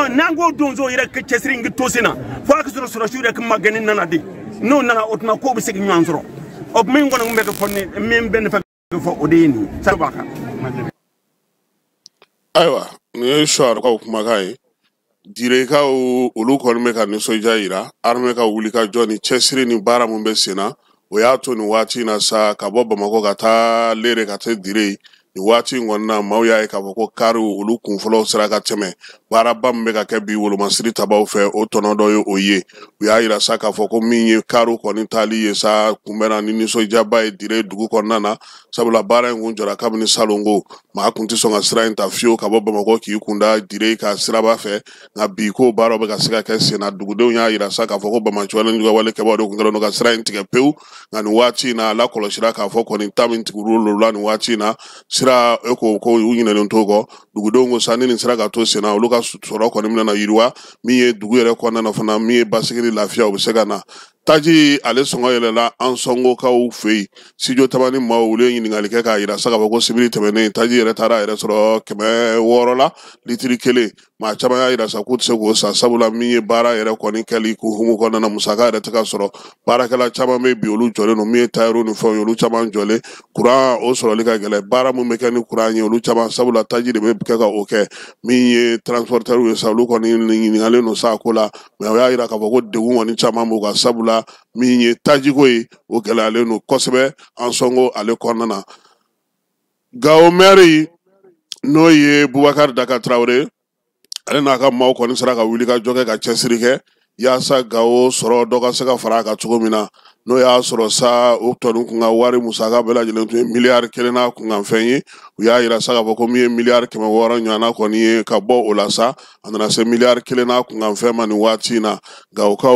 nango donzo yere ke chesiri ngi tosina fo ka surashu rek maganin nana de no nana otma ko be sigi nyanzoro o min ngona ngbe ko ne min ben fa fo odeni sabaka aiwa ne shwar ko kuma kai dire ka ulu ko me ka ni soja ira arme ka wuli ka joni chesiri ni bara mun be sena o ya to ni wati na sa ka boba mako ka ta lere ka te dire ni wati ngonna mawya ka ko karu ulu kun folo sira ka teme bara bambe ka ke bi wulu masiri tabaw fe o tono do yo oye o ya ira sa ka foko minye karu ko ni tali ye sa kumbera ni soja bay dire dugu ko nana sabula bara ngunjora kabni salongo ma kunti songa sira interview ka boba mako ki kunda dire ka sira ba fe na bi ko baro be ka sika ke sena dugu de nya ira sa ka foko ba ma chwala nduga wale ke bodo kungalo no ka sira intike peu na ni wati na la kolo shira ka foko ni tamin tikuru la ni wati na sira eko ko unyine le ntogo dugu de ngo sani ni sira ka to sena oluka soro ko ni na yirwa miye dugu yere ko na fana miye basikiri lafia obisega na taji ale songo yele la ansongo ka u fei sijo tabani ma ule yin ngali ke ka ira saka ko sibiri temene taji yere tara yere soro keme worola litiri kele ma chama ya ira sa kutse go sa sabula miye bara yere ko ni keli ku humu ko na musaka yere taka soro bara kala chama me bi olu jole no miye tayro ni fo olu chama jole kura o soro lika gele bara mu mekani kura ni olu chama sabula taji de be ka oke miye transporter we sa olu ko ni ngali no sa kola me ya ira ka ko de woni chama mu ga sabula minye tajigoi o kelale no kosebe ansongo ale konana gawo meri no ye Boubacar Daka Traoré ale na ka maw kon sara ka wuli ka joge ka chesirike ya sa gawo soro doga saka faraka tugomina no ya soro sa o tonu kunga wari musaka bela jele milliard kelena kunga fenyi ya ira saka boko mi milliard kema wara nyana ko ni ka bo olasa andana se milliard kelena kunga fema ni wati na gawo ka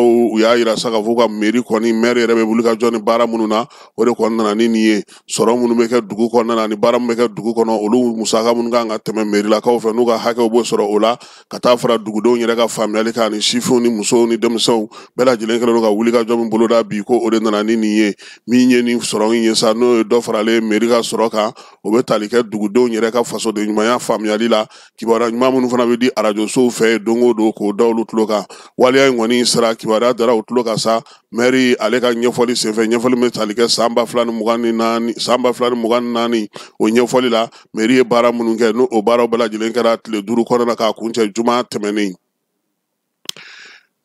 ya ira saka voka meri ko ni meri rebe bulika joni bara mununa ore ko nana ni niye soro munu meke dugu ko nana ni bara meke dugu ko no olu musaka munga nga teme meri la ka fe nuga hake obo soro ola kata fara dugu do nyere ka family ka ni shifu ni muso ni demso bela jele kele nuga wulika jomi boloda bi ko ode nana ni niye minye ni soro ni sa no do farale meri ka soro ka obetali ke dugu do nyere ka faso de nyuma ya family la kibara nyuma munu fana be di arajo so fe dongo do ko dawlu tloka wali ay ngoni sara kibara dara utloka sa meri aleka nyefoli se fe nyefoli metali ke samba flani mugani nani o nyefoli la meri e bara munu ke no o bara bela jele kera tle duru ko na ka kunche juma temeni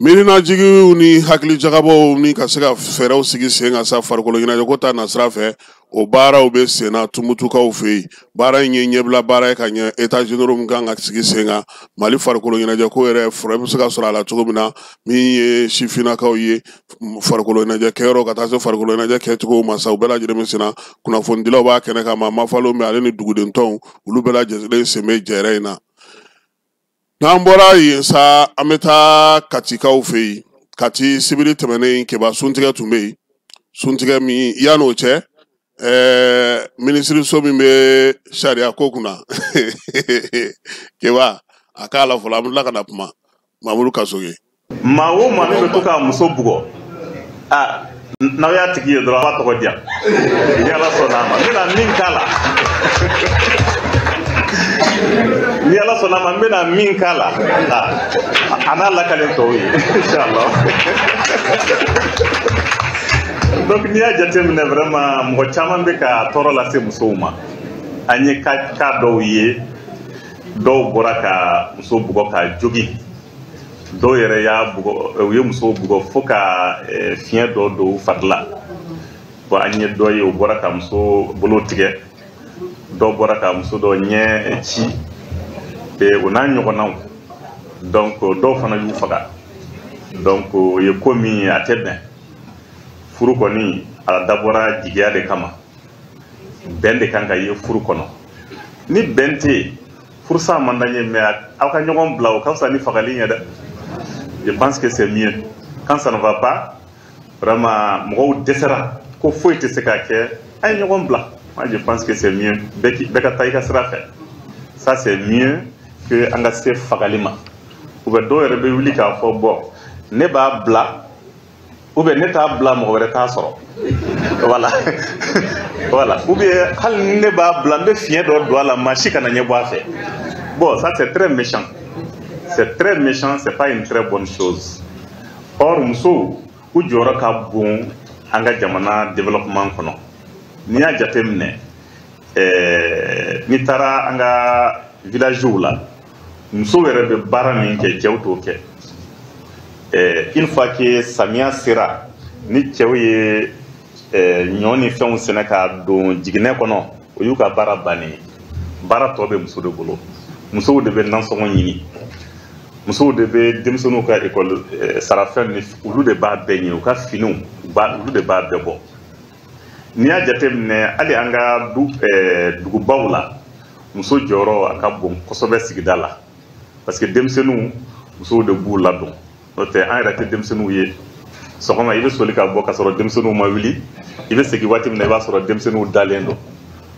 mirina jigi ni hakili jagabo ni kasega feraw sigi senga sa farkolo ina jokota na srafe o bara o be sena tumutu ka o fe bara nyebla bara ka nya eta general mganga sigi senga mali farkolo ina jako ere frem suka sura la tugomina mi shifina ka oye farkolo ina jakero kata so farkolo ina jaketuko masa ubela jere mesina kuna fondila ba kene ka mama falo me ale ni duguden ton ulubela jere seme jere ina Nambora yinsa ameta katika ufei kati sibiri temene keba suntiga tumbe suntiga mi yano che ministry so mi me sharia kokuna keba akala fula amula kana puma mamuru kasoge mawo mami betuka musobugo na ya tiki yedra ba to dia yala sonama mina ninkala yala sɔnna ma n bɛna min k'a la a n'a lakalen tɔw ye inchallah. Donc n'i y'a jateminɛ vraiment mɔgɔ caman bɛ ka tɔɔrɔ lase musow ma. An ye ka dɔw ye dɔw bɔra ka muso bugɔ ka jogi, dɔw yɛrɛ y'a bugɔ u ye muso bugɔ fo ka fiɲɛ dɔ don u fari la. Bon an ye dɔ ye u bɔra ka muso bolo tigɛ, dɔw bɔra ka muso dɔ ɲɛ ci o n'a ɲɔgɔnnaw. Donc dɔw fana y'u faga. Donc o ye ko min a tɛ bɛn. Furu kɔni a dabɔra jigiya de kama, bɛn de kan ka ye furu kɔnɔ. Ni bɛn tɛ yen furusa man d'an ye, mais aw ka ɲɔgɔn bila o ka fisa ni fagali ye dɛ. Je pense que c'est mieux. Quand ça ne va pas, vraiment mɔgɔw dɛsɛra ko foyi tɛ se ka kɛ, a ye ɲɔgɔn bila. Moi je pense que c'est mieux. Bɛɛ ka taa i ka sira fɛ. Ça c'est mieux que an ka se fagali ma. Ou bien dɔw yɛrɛ bɛ wuli k'a fɔ bon ne b'a bila ou bien ne t'a bila mɔgɔ wɛrɛ t'a sɔrɔ. Voilà. Voilà. Ou bien hali ne b'a bila n bɛ fiɲɛ dɔ don a la maa si kana ɲɛ bɔ a fɛ. Bon, ça c'est très méchant. C'est très méchant, c'est pas une très bonne chose. Or muso u jɔyɔrɔ ka bon an ka jamana développement kɔnɔ. N'i y'a jateminɛ n'i taara an ka villagew la muso yɛrɛ bɛ baara min kɛ cɛw t'o kɛ. Une fois que samiya sera ni cɛw ye ɲɔ ni fɛnw sɛnɛ ka don jiginɛ kɔnɔ o y'u ka baara bannen ye. Baara tɔ bɛ muso de bolo. Musow de bɛ nansɔngɔ ɲini, musow de bɛ denmisɛnninw ka école sarafɛn ni olu de b'a bɛɛ ɲini, u ka finiw olu de b'a bɛɛ bɔ. N'i y'a jateminɛ hali an ka dugubaw la muso jɔyɔrɔ a ka bon kosɛbɛ sigida la, parce que denmisɛnninw musow de b'u ladon. N'o tɛ an yɛrɛ tɛ denmisɛnninw ye. Sɔgɔma i bɛ soli ka bɔ ka sɔrɔ denmisɛnninw ma wuli, i bɛ segin waati min na i b'a sɔrɔ denmisɛnninw dalen don.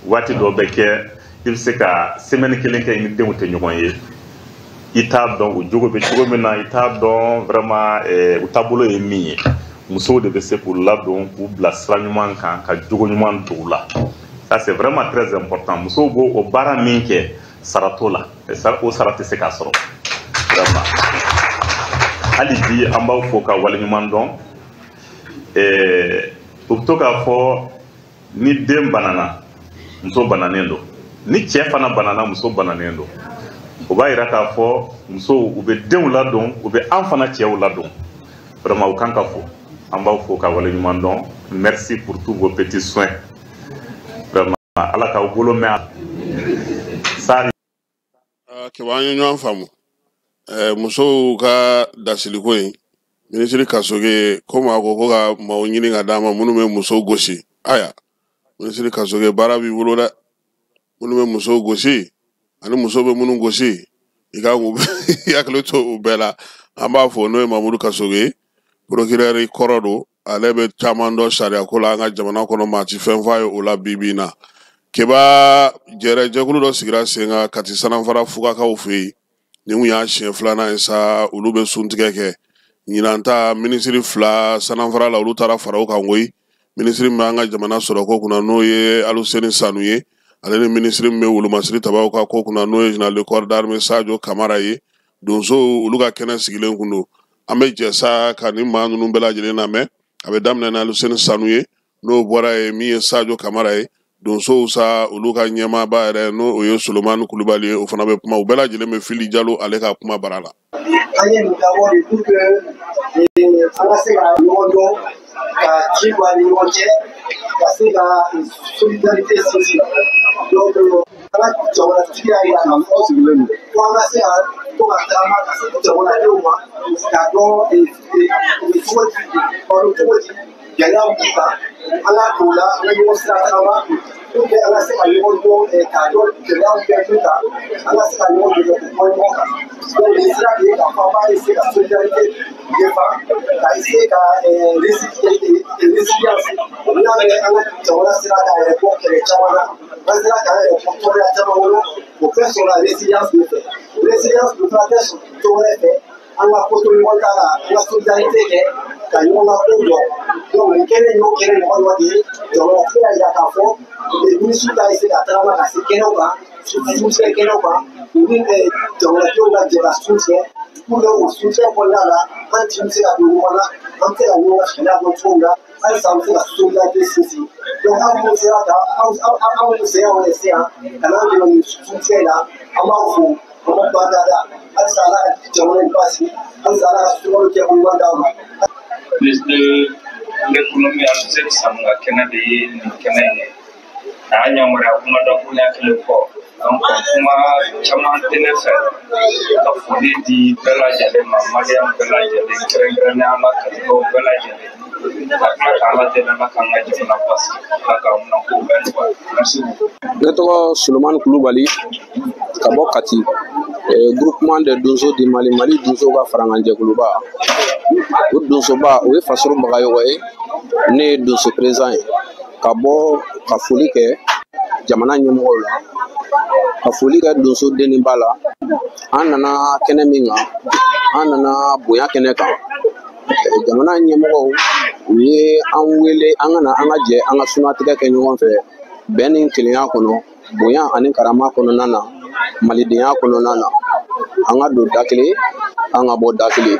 Waati dɔ bɛ kɛ i bɛ se ka semaine kelen kɛ i ni denw tɛ ɲɔgɔn ye. I t'a dɔn u jogo bɛ cogo min na, i t'a dɔn vraiment u taabolo ye min ye. Musow de bɛ se k'u ladon k'u bila sira ɲuman kan ka jogo ɲuman don u la. Ça c'est vraiment très important. Musow b'o o baara min kɛ sara t'o la, o sara tɛ se k'a sɔrɔ. Vraiment. Hali bi an b'aw fo ka waleɲuman dɔn. U bɛ to k'a fɔ ni den banana muso bananen don, ni cɛ fana banana muso bananen don. O b'a yira k'a fɔ musow u bɛ denw ladon, u bɛ an fana cɛw ladon. Vraiment u kan ka fo. An b'aw fo ka waleɲuman dɔn. Merci pour tous vos petits soins. Vraiment Ala k'aw bolo mɛn. Sari. Kɛwa an ye ɲɔgɔn faamu. Musow ka dasiliko in ministre Kasoge komi a ko ka maaw ɲini ka d'a ma minnu bɛ musow gosi. Aya ministre Kasoge baara b'i bolo dɛ. Minnu bɛ musow gosi ani muso bɛ minnu gosi i ka hakili to u bɛɛ la. An b'a fɔ n'o ye Mamudu Kasoge procureur kɔrɔ don, ale bɛ caman dɔn sariya ko la an ka jamana kɔnɔ maa ti fɛn f'a ye o la bi bi in na. Keba jɛkulu dɔ sigira sen kan Kati Sanafara Fugakaw fɛ yen. Ni kun y'a siɲɛ filanan ye sa olu bɛ suntigɛ kɛ. Ɲinan ta ministre fila Sanafara la olu taara fara o kan koyi. Ministre min b'an ka jamana sɔrɔ ko kunna n'o ye Aluseni Sanu ye. Ale ni ministre min bɛ Wolomasiri Tabaw ka ko kunna n'o ye général de corps d'armée Sajo Kamara ye. Donso olu ka kɛnɛ sigilen kun don. An bɛ jɛ sa ka ni maa ninnu bɛɛ lajɛlen lamɛn. A bɛ daminɛ ni Aluseni Sanu ye n'o bɔra ye min ye Sajo Kamara ye. Donsow sa olu ka ɲɛmaaba yɛrɛ n'o o ye Solomani Kulubali ye o fana bɛ kuma. U bɛɛ lajɛlen bɛ Fili Jalo ale ka kuma bara la. An ye nin dabɔ de pour que an ka se ka ɲɔgɔn dɔn ka ci bɔ a ni ɲɔgɔn cɛ ka se ka solidarité sinsin. Donc an ka jamanatigi y'a yira k'a fɔ sigilen don ko an ka se ka to ka tagama ka se jamanadenw ma k'a dɔn u bɛ cogo di balo cogo di gɛlɛyaw b'u kan an ka don o la an ka ɲɔgɔn sira tagama pour que an ka se ka ɲɔgɔn dɔn k'a dɔn gɛlɛyaw bɛɛ b'u kan an ka se ka ɲɔgɔn dɛmɛ k'u bɔ ɲɔgɔn kan. Donc nin sira de ye k'a fɔ an b'a essayer ka solidarité défend ka essayer ka résilience n'i y'a mɛn an ka jamana sera k'a yɛrɛ bɔ kɛlɛ caman na an sera k'an yɛrɛ bɔ tɔɔrɔya caman kɔnɔ o bɛɛ sɔrɔla résilience de fɛ résilience de fana tɛ sɔrɔ cogo wɛrɛ fɛ an ka koto ɲɔgɔn ta la an ka solidarité kɛ ka ɲɔgɔn ka ko dɔn donc ni kɛnɛ y'o kɛnɛ ɲɔgɔn de ye jamana tɛ ka yira k'a fɔ ministre ka ese ka tagama ka se kɛnɛw kan suntigɛ kɛnɛw kan u ni jamanadenw ka jɛ ka suntigɛ pour que o suntigɛ kɔnɔna la an ti se ka don ɲɔgɔn na an tɛ ka ɲɔgɔn ka sariya dɔn cogo min na halisa an bɛ se ka solidarité sinsin donc aw minnu sera ka aw minnu sera wɛrɛ se yan ka n'an dɛmɛ nin suntigɛ la an b'aw fo an b'aw barikada halisa ala ka jamana in basigi halisa ala ka sukaro kɛ o ɲuman d'an ma. Ministre de l'économie a se sanga kɛnɛ de ye nin kɛnɛ ye a y'a yamaruya kuma dɔ ko y'a kelen fɔ donc kuma caman tɛ ne fɛ ka foli di bɛɛ lajɛlen ma maliyɛn bɛɛ lajɛlen kɛrɛnkɛrɛnnen an ka kalifaw bɛɛ lajɛlen ka tila ka ala deli ala k'an ka jamana basigi ala k'an na ko bɛɛ nɔgɔya merci beaucoup. Ne tɔgɔ Sulemani Kulubali ka bɔ Kati groupement de donso du Mali Mali donso ka faranganjɛkuluba o donsoba o ye Fasoro Bagayogo ye ne ye donso président ye ka bɔ ka foli kɛ jamana ɲɛmɔgɔw la ka foli kɛ donso deniba la an nana kɛnɛ min kan an nana bonya kɛnɛ kan jamana ɲɛmɔgɔw u ye an wele an kana an ka jɛ an ka sunatigɛ kɛ ɲɔgɔn fɛ bɛn ni kelenya kɔnɔ bonya ani karama kɔnɔna na malidenya kɔnɔna na an ka don da kelen an ka bɔ da kelen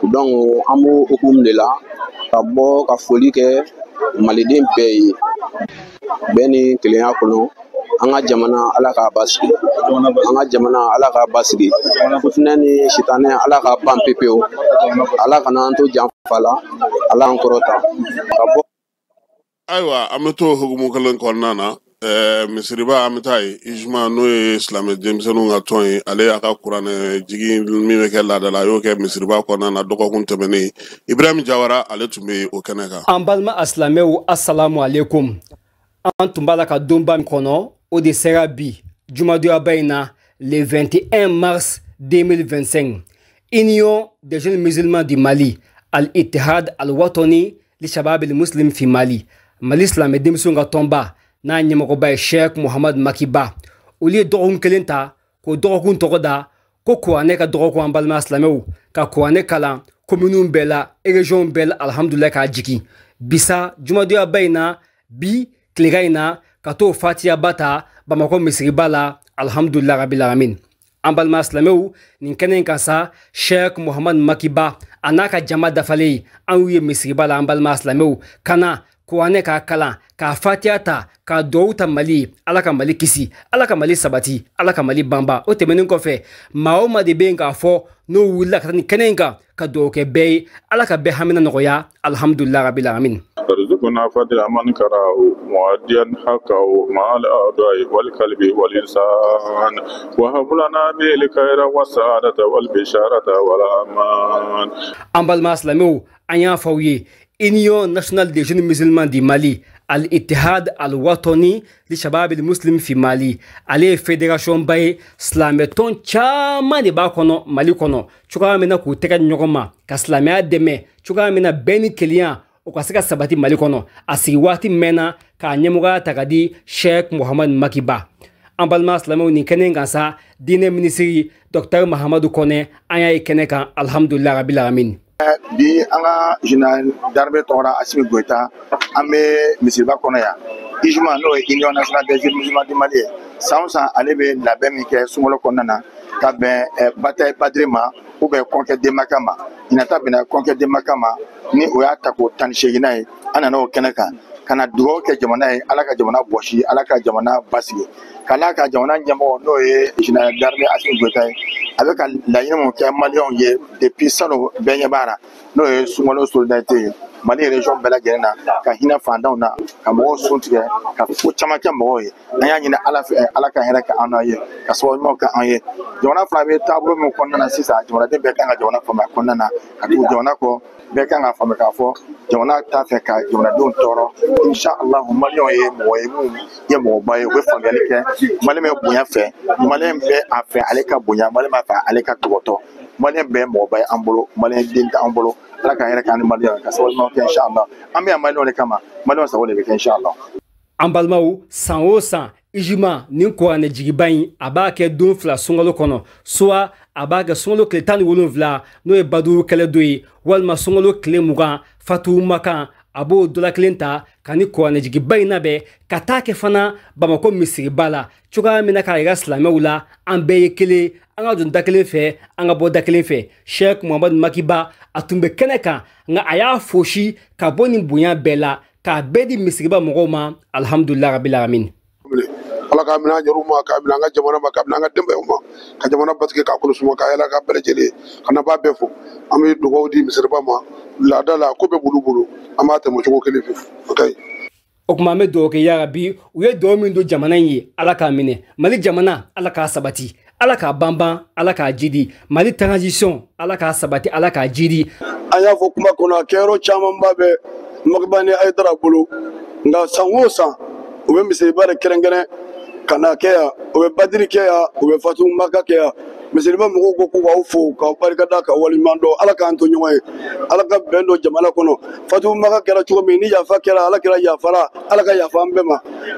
donc an b'o hukumu de la ka bɔ ka foli kɛ maliden bɛɛ ye bɛn ni kelenya kɔnɔ an ka jamana ala k'a basigi an ka jamana ala k'a basigi futinɛ ni sitanɛ ala k'a ban pepewu ala kana an to janfa la ala an kɔrɔta ka bɔ. Ayiwa an bɛ to hukumu kelen kɔnɔna na misiriba an bɛ taa ye ijuma n'o ye silamɛ denmisɛnninw ka tɔn ye ale y'a ka kuranɛ jigi min bɛ kɛ laada la a y'o kɛ misiriba kɔnɔna na dɔgɔkun tɛmɛnen Ibrahim Jawara ale tun bɛ o kɛnɛ kan. An balima asilamɛw assalamu alaikum an tun b'a la ka donba min kɔnɔ o de sera bi jumadoyaba in na le 21 mars 2025 Union des jeunes musulmans du Mali Al-Ittihad Al-Watani li Shabab al-Muslim fi Mali Mali silamɛ denmisɛnw ka tɔnba n'a ɲɛmɔgɔba ye Sheikh Mohamed Macky Ba olu ye dɔgɔkun kelen ta k'o dɔgɔkun tɔgɔ da ko kuranɛ ka dɔgɔkun an balima silamɛw ka kuranɛ kalan kominiw bɛɛ la région bɛɛ la alhamdulilayi k'a jigin bisa jumadoyaba in na bi tilegan in na ka t'o fatiyaba ta Bamakɔ misiriba la alhamdulilayi rabil alamin an balima silamɛw nin kɛnɛ in kan sa Sheikh Mohamed Macky Ba a n'a ka jama dafalen an y'u ye misiriba la an balima silamɛw kana kuranɛ k'a kalan k'a fatiya ta k'a duwawu ta Mali ala ka Mali kisi ala ka Mali sabati ala ka Mali banba o tɛmɛnen kɔfɛ maa o maa de bɛ yen k'a fɔ n'o wulila ka taa nin kɛnɛ in kan ka duwawu kɛ bɛɛ ye ala ka bɛɛ hamina nɔgɔya alhamdulilayi rabil alamin. رزقنا فضل من كراه معديا حقه مع الأعداء والقلب واللسان وهب لنا به الخير والسعادة والبشارة والأمان. an balima silamɛw an y'a fɔ aw ye Union nationale des jeunes musulmans du Mali Al-Ittihad Al-Watani li Shabab al-Muslim fi Mali ale ye fédération ba ye silamɛtɔn caman de b'a kɔnɔ Mali kɔnɔ cogoya min na k'u tɛgɛ di ɲɔgɔn ma ka silamɛya dɛmɛ cogoya min na bɛn ni kelenya o ka se ka sabati Mali kɔnɔ a sigi waati mɛnna k'a ɲɛmɔgɔya ta ka di Sheikh Mohamed Macky Ba an balima silamɛw nin kɛnɛ kan sa diinɛ minisiri Dr Mahamadu Kɔnɛ an y'a ye kɛnɛ kan alhamdulilayi rabil alamin. Bi an ka général d'armée tɔgɔra Asimi Goïta an bɛ misiriba kɔnɔ yan IJUMA n'o ye Union nationale des jeunes musulmans du Mali san o san ale bɛ labɛn min kɛ sunkalo kɔnɔna na ka bɛn bataille Badri ma ou bien conquête de Maka ma ɲinata bɛnna conquête de Maka ma ni o y'a ta k'o 18nan ye an nana o kɛnɛ kan ka na dugawu kɛ jamana ye ala ka jamana bɔsi ala ka jamana basigi k'ala ka jamana ɲɛmɔgɔ n'o ye général d'armée Asimi Goïta ye a bɛ ka laɲini mun kɛ maliyɛnw ye depuis salon bɛɛ ɲɛ b'a la n'o ye sunkalo solidarité ye Mali région bɛɛ lajɛlen na ka hinɛ fantanw na ka mɔgɔw sun tigɛ ka ko caman kɛ mɔgɔw ye an y'a ɲini ala fɛ ala ka hɛrɛ kɛ an na ye ka sababu ɲumanw kɛ an ye jamana fana bɛ taabolo min kɔnɔna na sisan jamanaden bɛɛ kan ka jamana faamuya kɔnɔna na ka tugu jamana kɔ bɛɛ kan ka faamuya k'a fɔ jamana t'a fɛ ka jamanadenw tɔɔrɔ inshallah maliyɛnw ye mɔgɔ ye mun ye mɔgɔba ye u bɛ faamuyali kɛ maliyɛn bɛ bonya fɛ maliyɛn bɛ a fɛ ale ka bonya maliyɛn b'a fɛ ale ka tɔgɔtɔ maliyɛn bɛ mɔgɔba ye an bolo maliyɛn den t'an bolo ala ka hɛrɛ kɛ an ni maliyɛnw ka sababu ɲuman kɛ inshallah an bɛ yan maliyɛnw de kama maliyɛnw sago de bɛ kɛ inshallah. an balimaw san o san IJUMA nin kuranɛ jigiba in a b'a kɛ don fila sunkalo kɔnɔ soit a b'a kɛ sunkalo tile 17 n'o ye baduru kɛlɛ don ye walima sunkalo tile 20 fatu makan a b'o dɔla kelen ta ka ni kuranɛjigiba in labɛn ka taa kɛ fana Bamako misiriba la cogoya min na k'a yira silamɛw la an bɛɛ ye kelen an ka don da kelen fɛ an ka bɔ da kelen fɛ Sheikh Muhamadu Makiba a tun bɛ kɛnɛ kan nka a y'a fosi ka bɔ nin bonya bɛɛ la k'a bɛɛ di misiriba mɔgɔw ma alhamdulilahi rabbil alamin. Ala ka mina jaru ma ka mina nga jamana ma ka mina nga dembe ma ka jamana batike ka kulu suma ka yala ka belejele kana ba befo ami dugo di misirba ma la dala ko be bulu bulu amata mo jogo kele fi okay o kuma me do ke ya bi u ye do min do jamana yi ala ka mine Mali jamana ala ka sabati ala ka bamba ala ka jidi Mali transition ala ka sabati ala ka jidi aya fo kuma kono kero chaman babe Makbani ay dara bulu nga sangosa o be misirba de kerengere kana kaya o be badiri kaya o be fatu maka kaya misiriba mɔgɔw ko k'u b'aw fo k'aw barikada ka waliɲuman dɔn ala k'an to ɲɔgɔn ye ala ka bɛn dɔ jamana kɔnɔ fatu maka kɛra cogo min ni yafa kɛra ala kɛra yafara ala ka yafa an bɛɛ ma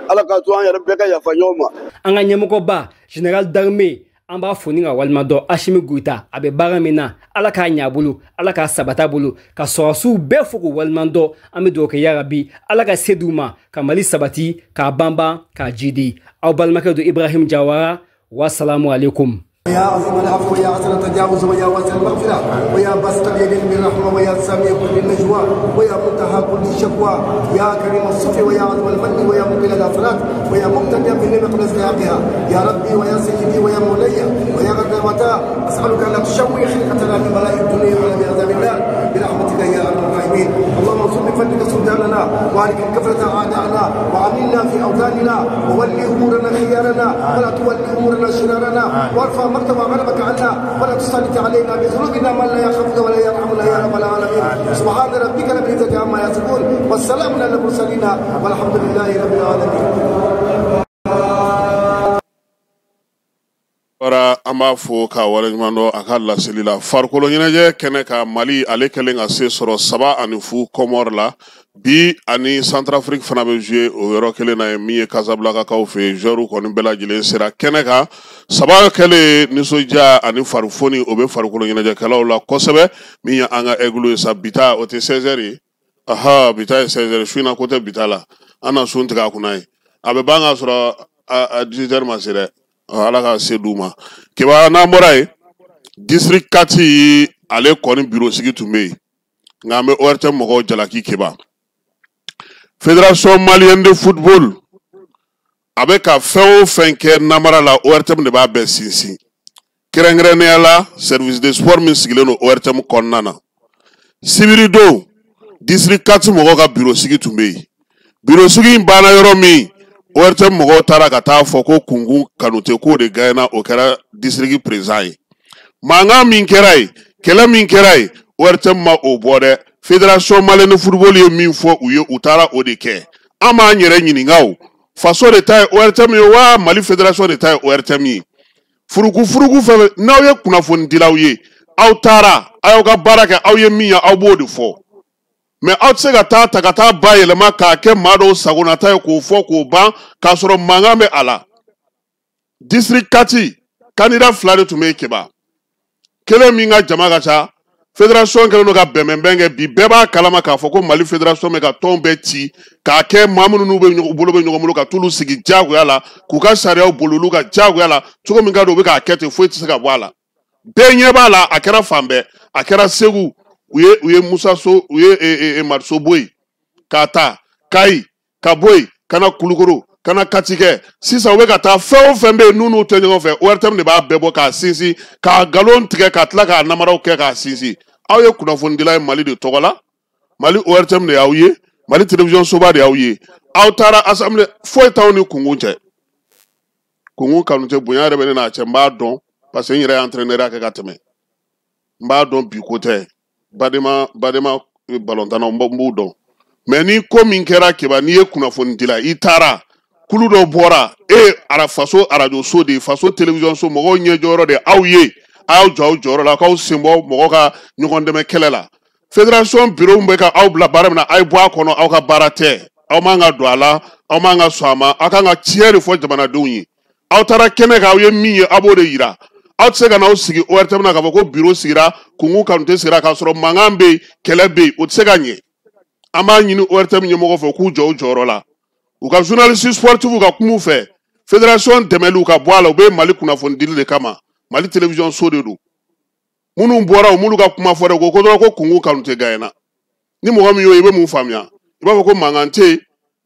ala ka to an yɛrɛ bɛɛ ka yafa ɲɔgɔn ma an ka ɲɛmɔgɔba General d'armée an b'a fo ni ka waliɲuman dɔn Asimi Goita a bɛ baara min na ala k'a ɲɛ a bolo ala k'a sabata bolo ka sɔrɔsiw bɛɛ fo k'u waliɲuman dɔn an bɛ dugawu kɛ ya rabi ala ka se d'u ma ka Mali sabati k'a banban k'a jidi aw balimakɛ don Ibrahim Jawara wassalamu alaikum. يا عظيم العفو ويا حسن التجاوز ويا واسع المغفرة ويا باسط اليد بالرحمة ويا سامي كل النجوى ويا منتهى كل الشكوى يا كريم الصف ويا عظيم المن ويا مقيل الآفات ويا مقتدى بالنعمة واستحقاقها يا ربي ويا سيدي ويا مولاي ويا غدا المتاع أسألك أن لا تشوي خلقتنا من بلاء الدنيا ولا من عذاب النار برحمتك يا أرحم الراحمين اللهم انصر بفضلك سلطاننا وعليك الكفرة أعداءنا وعملنا في أوطاننا وولي أمورنا خيارنا ولا تولي أمورنا شرارنا وارفع مرتبة غضبك عنا ولا تسلط علينا بذنوبنا من لا يخافك ولا يرحمنا يا رب العالمين سبحان ربك رب العزة عما يصفون والسلام على المرسلين والحمد لله رب العالمين. Ora amba fo ka waleñumando akalla selila farkolo ñeneje kene ka Mali ale kelen a se soro saba ani fu Comore la bi ani Centrafrique fana be jouer o yoro kelen na mi ye Casablanca kaw fe joru koni bela jilen sera kene ka saba kele nisoja ani farfoni o be farkolo ñeneje kala la kosebe mi ya anga eglu sa bita o te 16h aha bita 16h shuna kote bita la ana suntiga kunai abe banga soro a 18h masire ala ka se duma keba na moray district kati ale koni bureau sigi tumbe ngame ORTM mogo jalaki keba Fédération malienne de football avec a feo fenke namara la ORTM de ba be sinsi kerengrene la service de sport min sigileno ORTM konnana sibirido district kati mogo ka bureau sigi tumbe bureau sigi bana yoro mi ORTM mogo tara ka taa fɔ ko kungu kanute ko de gayana o kɛra district président ye mankan min kɛra ye kɛlɛ min kɛra ye ORTM ma o bɔ dɛ Fédération malienne de football ye min fɔ u ye u taara o de kɛ an b'an yɛrɛ ɲininka o faso de ta ye ORTM ye wa Mali Fédération de ta ye ORTM ye furuku fɛn n'aw ye kunnafoni dilaw ye aw taara a y'aw ka baara kɛ aw ye min ye aw b'o de fɔ mais aw tɛ se ka taa ta ka taa ba yɛlɛma k'a kɛ maa dɔw sagonata ye k'o fɔ k'o ban k'a sɔrɔ mankan bɛ a la district kati candidat fila de tun bɛ keba kelen min ka jama ka ca fédération kɛlen don ka bɛnbɛnbɛn kɛ bi bɛɛ b'a kalama k'a fɔ ko Mali fédération bɛ ka tɔn bɛɛ ci k'a kɛ maa minnu n'u bɛ bolo bɛ ɲɔgɔn bolo ka t'olu sigi diyagoya la k'u ka sariyaw boli olu ka diyagoya la cogo min ka don u bɛ k'a kɛ ten foyi tɛ se ka bɔ a la bɛɛ ɲɛ b'a la a kɛra fan bɛɛ a kɛra Segu u ye Musa So u ye Mariso Boyi k'a ta Kayi ka Boyi kana Kulukoro kana Katikɛ sisan u bɛ ka taa fɛn o fɛn bɛ yen n'u tɛ ɲɔgɔn fɛ ORTM de b'a bɛɛ bɔ k'a sinsin k'a nkalon tigɛ ka tila k'a namaraw kɛ k'a sinsin aw ye kunnafonidila ye Mali de tɔgɔ la Mali ORTM de y'aw ye Mali télévision soba de y'aw ye aw taara assemblée foyi t'aw ni kungun cɛ kungun kanu tɛ bonya yɛrɛ bɛ ne n'a cɛ n b'a dɔn parce que n yɛrɛ ye entraîneur kɛ ka tɛmɛ n b'a dɔn bi ko tɛ badema balontannaw n b'u dɔn mais ni ko min kɛra keba n'i ye kunnafoni dila i taara kulu dɔ bɔra faso radio so de faso télévision so mɔgɔw ɲɛ jɔyɔrɔ de aw ye a y'aw jɔ aw jɔyɔrɔ la k'aw sen bɔ mɔgɔ ka ɲɔgɔn dɛmɛ kɛlɛ la fédération bureau bɛ ka aw bila baara min na a ye bɔ a kɔnɔ aw ka baara tɛ aw man ka don a la aw man ka sɔn a ma aw kan ka tiɲɛ de fɔ jamanadenw ye aw taara kɛnɛ kan aw ye min ye aw b'o de yira aw tɛ se ka n'aw sigi ORTM na k'a fɔ ko bureau sigira kungu kanute sigira k'a sɔrɔ mankan bɛ yen kɛlɛ bɛ yen o tɛ se ka ɲɛ an b'a ɲini ORTM ɲɛmɔgɔ fɛ k'u jɔ u jɔyɔrɔ la u ka journaliste sportif ka kuma u fɛ fédération dɛmɛli ka bɔ a la u bɛ Mali kunnafoni dili de kama Mali télévision so de don minnu bɔra u m'olu ka kuma fɔ dɛ ko dɔrɔn ko kungo kanu tɛ gagner ni mɔgɔ min y'o i bɛ mun faamuya i b'a fɔ ko mankan tɛ yen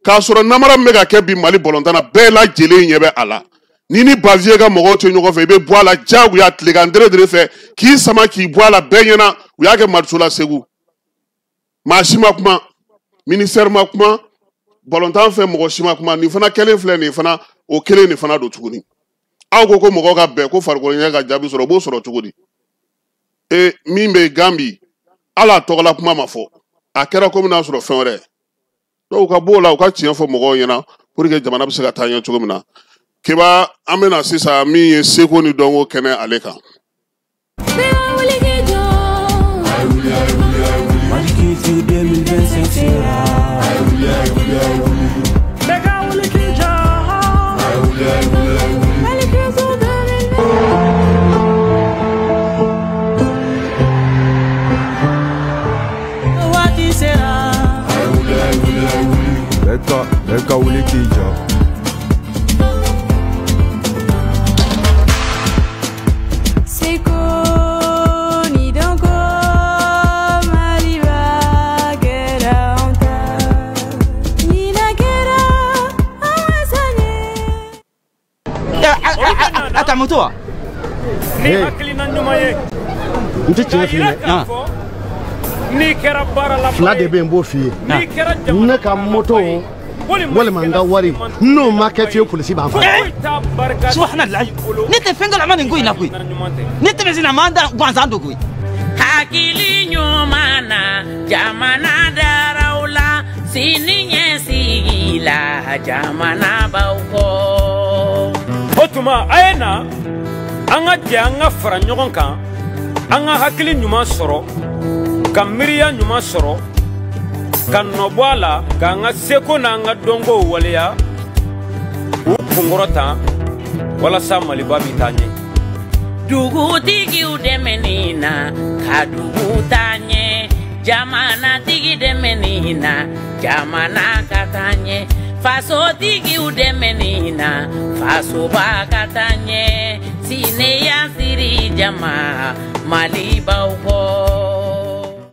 k'a sɔrɔ namara min bɛ ka kɛ bi Mali bɔlɔntan na bɛɛ lajɛlen ɲɛ bɛ a la ni Bavier ka mɔgɔw tɛ ɲɔgɔn fɛ i bɛ bɔ a la diyagoya tilegan dere fɛ k'i sama k'i bɔ a la bɛɛ ɲɛna u y'a kɛ mariso la Segu maa si ma kuma ministère ma kuma bɔlɔntan fɛ mɔgɔ si ma kuma nin fana kɛlen filɛ nin fana o kelen nin fana don tuguni aw ko mɔgɔw ka bɛn ko farikolo ɲɛ ka jaabi sɔrɔ o b'o sɔrɔ cogo di min bɛ Gambi ala tɔgɔla kuma ma fɔ a kɛra ko n'a sɔrɔ fɛn wɛrɛ dɔw ka b'o la u ka tiɲɛ fɔ mɔgɔw ɲɛna pour que jamana bɛ se ka taa ɲɛ cogo min na Keba an bɛna sisan min ye seko ni dɔnko kɛnɛ ale kan Eka wuli k'i jɔ Seko ni dɔnko Mali b'a kɛra an ta ɲina kɛra an ma saɲɛ a ta moto wa ni hakilina ɲuman ye n tɛ tiɲɛ f'i ye ni kɛra baara la fila de bɛ n b'o f'i ye ne ka moto walima n ka wari n'o ma kɛ fiye polisi b'a fɔ subhanallah ne tɛ fɛn kalama nin ko in na koyi ne tɛmɛsina ma da gansan do koyi hakili ɲuman na jamana daraw la sini ɲɛsigi la jamana b'aw kɔ o tuma a ye na an ka jɛ an ka fara ɲɔgɔn kan an ka hakili ɲuman sɔrɔ ka miiriya ɲuman sɔrɔ ka nɔbɔ a la k'an ka seko n'an ka dɔnkow waleya u kunkɔrɔta walasa Maliba bɛ taa ɲɛ dugutigiw dɛmɛni na ka dugu taa ɲɛ jamanatigi dɛmɛni na jamana ka taa ɲɛ fasotigiw dɛmɛni na fasoba ka taa ɲɛ sineya siri jama Mali b'aw kɔ.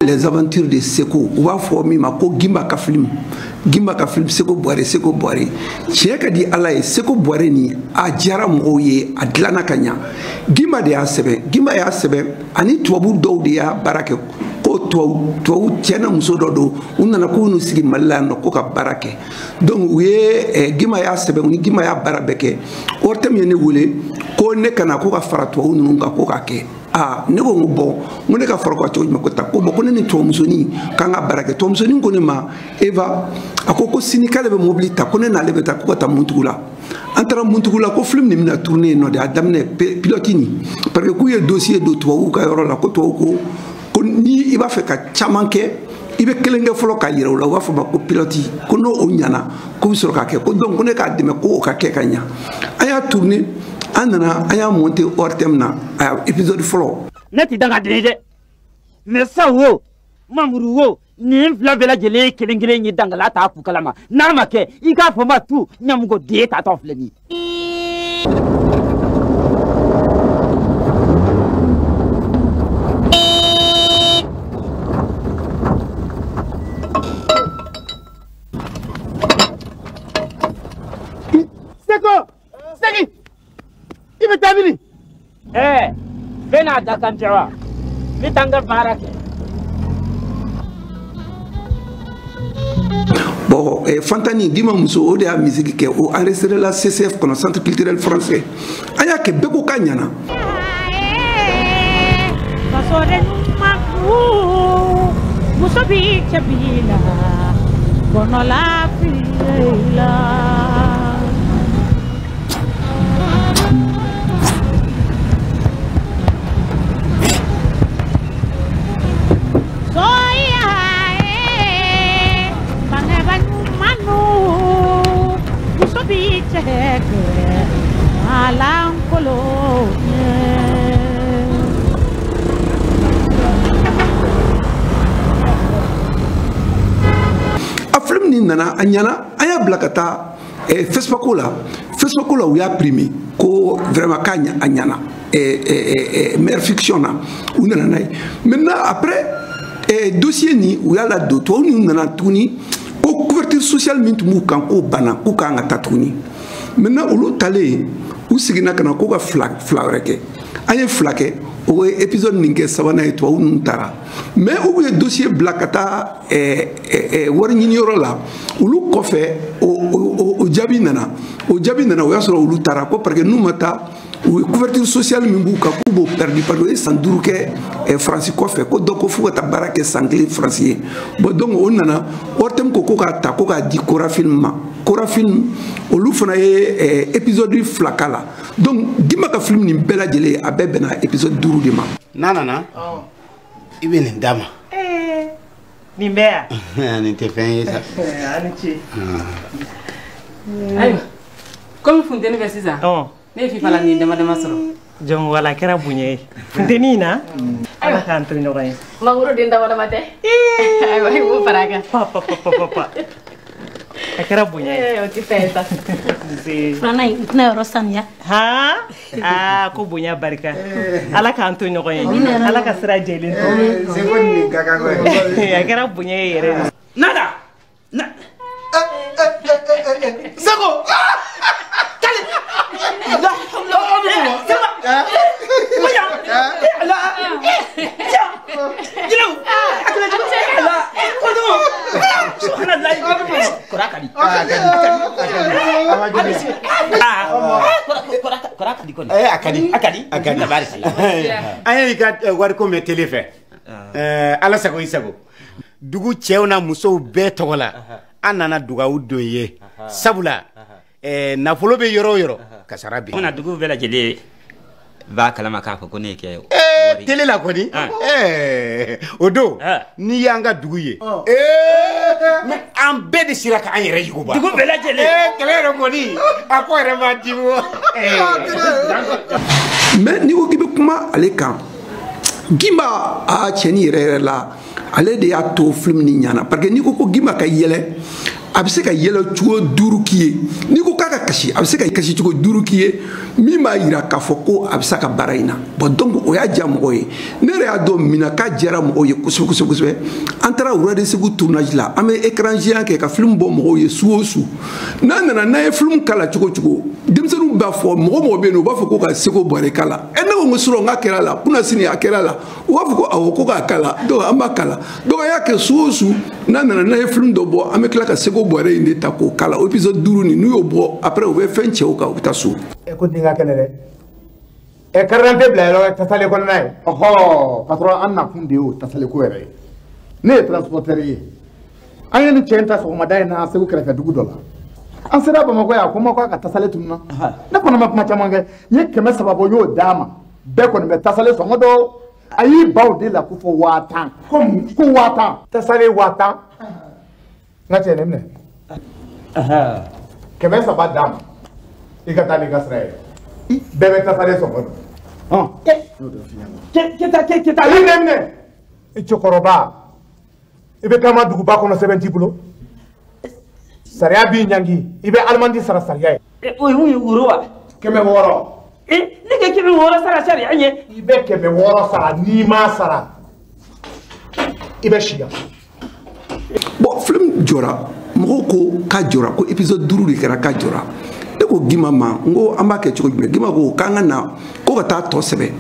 Les aventures de Seko u b'a fɔ min ma ko Gimba ka film Seko Boire tiɲɛ ka di Ala ye Seko Boire ni a diyara mɔgɔw ye a dilanna ka ɲa Gimba y'a sɛbɛn ani tubabu dɔw de y'a baara kɛ ko tubabu cɛ na muso dɔ don u nana k'u n'u sigi Mali la yan nɔ ko ka baara kɛ donc u ye Gimba y'a sɛbɛn ni Gimba y'a baara bɛɛ kɛ ORTM ye ne wele ko ne kana ko ka fara tubabu ninnu kan ko k'a kɛ ne ko n ko bɔn ne ka fara ko cogo jumɛn ko ta ko bɔn ko ne ni tubabumusonin k'an ka baara kɛ tubabumusonin ko ne ma Eva a ko sini k'ale bɛ mobili ta ko ne n'ale bɛ taa ko ka taa Muntugu la an taara Muntugu la ko film nin bɛna tourner yen nɔ de a daminɛ pilote nin parce que k'u ye dossier don tubabuw ka yɔrɔ la ko tubabuw ko ni i b'a fɛ ka caman kɛ i bɛ kelen kɛ fɔlɔ k'a yira u la u b'a fɔ ma ko pilote ko n'o ɲana ko bɛ sɔrɔ k'a kɛ ko donc ko ne k'a dɛmɛ ko o ka kɛ ka ɲa an y'a tourner an nana an y'a monter ORTM na a épisode fɔlɔ ne ti danga deni dɛ mais sa wo Mamuru wo nin fila bɛɛ lajɛlen ye kelen kelen ye dangala t'a ku kalama n'a ma kɛ i k'a fɔ ma tu ɲamugo den tatɔ filɛ nin Seko Seki i bɛ taa mini bɛɛ n'a da kan tɛ wa n bɛ taa n ka baara kɛ bon Fantani Gima muso o de y'a musique kɛ o enregistré la CCF kɔnɔ centre culturel français an y'a kɛ bɛɛ ko k'a ɲana muso bi cɛ bi la kɔnɔ la fili la nana a ɲana an y'a bila ka taa Facebook la u y'a primé ko vraiment k'a ɲana meilleure fiction na u nana n'a ye maintenant après dossier ni u y'a ladon tubabu ninnu nana tuguni ko couverture sociale min tun b'u kan k'o banna k'u kan ka taa tuguni maintenant olu talen u seginna ka na ko ka fila wɛrɛ kɛ an ye fila kɛ o ye épisode nin kɛ sabanan ye tubabu ninnu taara mais u ye dossier bila ka taa wari ɲiniyɔrɔ la olu kɔfɛ o jaabi nana o y'a sɔrɔ olu taara ko parce que n'u ma taa u ye couverture sociale min b'u kan k'u b'o perdu parce que o ye san 5 kɛ faransi kɔfɛ ko donc ko fo ka taa baara kɛ san 1 faransi ye bon donc o nana ORTM ko k'a ta ko k'a di Kora Film ma Kora Film olu fana ye épisode 2 k'a la donc Gimba ka film nin bɛɛ lajɛlen a bɛɛ bɛnna épisode 5 de ma. n'a nana i bɛ nin d'a ma. nin bɛɛ yan. nin tɛ fɛn ye sa. a ni ce. ayiwa komi funteni bɛ sisan. ne fi fala nin dama sɔrɔ. jɔn wala kɛra bonya ye funteni in na. ala k'an to ɲɔgɔn ye. mangoro den dama tɛ. ayiwa i b'o fara a kan. papa a kɛra bonya ye. o tɛ fɛn sa. filanan in tɛna yɔrɔ saniya. ko bonya barika. ala k'an to ɲɔgɔn ye. ala ka sira jɛlen to. seko nin ka kan koyi. a kɛra bonya ye yɛrɛ. nada. Seko. Aye ka wari ko me télé fɛ ala sago i sago dugu cɛw na musow bɛɛ tɔgɔ la an nana dugawu don ye sabula nafolo bɛ yɔrɔ o yɔrɔ kasara bɛ yen dugu bɛɛ lajɛlen b'a kalama k'a fɔ ko ne kɛ télé la kɔni o don n'i y'an ka dugu ye an bɛɛ de sera k'an yɛrɛ yuguba dugu bɛɛ lajɛlen kɛlɛ yɛrɛ kɔni a ko yɛrɛ ma di wo mais n'i ko k'i bɛ kuma ale kan Gimba a cɛnni yɛrɛ la ale de y'a to film ni ɲana parce que n'i ko Gimba ka yɛlɛ a bɛ se ka yɛlɛ cogo 5 k'i ye n'i ko k'a ka kasi a bɛ se ka kasi cogo 5 k'i ye min b'a yira k'a fɔ ko a bɛ se ka baara in na bon donc o y'a diya mɔgɔ ye ne yɛrɛ y'a dɔn mina k'a diyara mɔgɔw ye kosɛbɛ an taara Wura de Segu tournage la an bɛ écran géant kɛ ka film bɔ mɔgɔw ye su o su n'an nana n'an ye film kala cogo denmisɛnninw b'a fɔ mɔgɔ bɛ yen u b'a fɔ ko ka Seko Buware kala ne ko n ko surɔ n k'a kɛra la kunasini a kɛra la u b'a fɔ ko awɔ ko k'a kala donc an b'a kala donc an y'a kɛ su o su n'an nana n'an ye film dɔ bɔ an bɛ tila ka Seko Buware in de ta k'o kala o épisode 5 ni n'u y'o bɔ après u bɛ fɛn cɛw kan u bɛ taa so. ko din ka kɛnɛ dɛ carte d'identité bila yɔrɔ tasale kɔnɔna ye ɔhɔ patron an nakun de y'o tasale ko yɛrɛ ye ne ye transporteur ye an ye nin cɛ in ta sɔgɔmada in na Segu kɛrɛfɛ dugu dɔ la an sera Bamakɔ yan ko n ma ko a ka tasale tununa ne kɔni ma kuma caman kɛ n ye 300 bɔ n y'o d'a ma bɛɛ kɔni bɛ tasale sɔngɔ dɔn a y'i baw de la ko fɔ 5000 ko 5000 tasale 5000 n ka cɛ ne minɛ 300 d'a ma i ka taa n'i ka sira ye bɛɛ bɛ tasale sɔngɔ dɔn keta i ne minɛ i cɛkɔrɔba i bɛ taama duguba kɔnɔ sɛbɛn t'i bolo sariya b'i ɲangi i bɛ alimandi sara sariya ye o ye mun ye woro wa 600 ne kɛ 600 sara sariya ɲɛ i bɛ 600 sara n'i ma sara i bɛ si yan bon film jɔra mɔgɔw ko k'a jɔra ko épisode 5 de kɛra k'a jɔra ne ko Gimba ma n ko an b'a kɛ cogo jumɛn Gimba ko k'an ka na ko ka taa tɔ sɛbɛn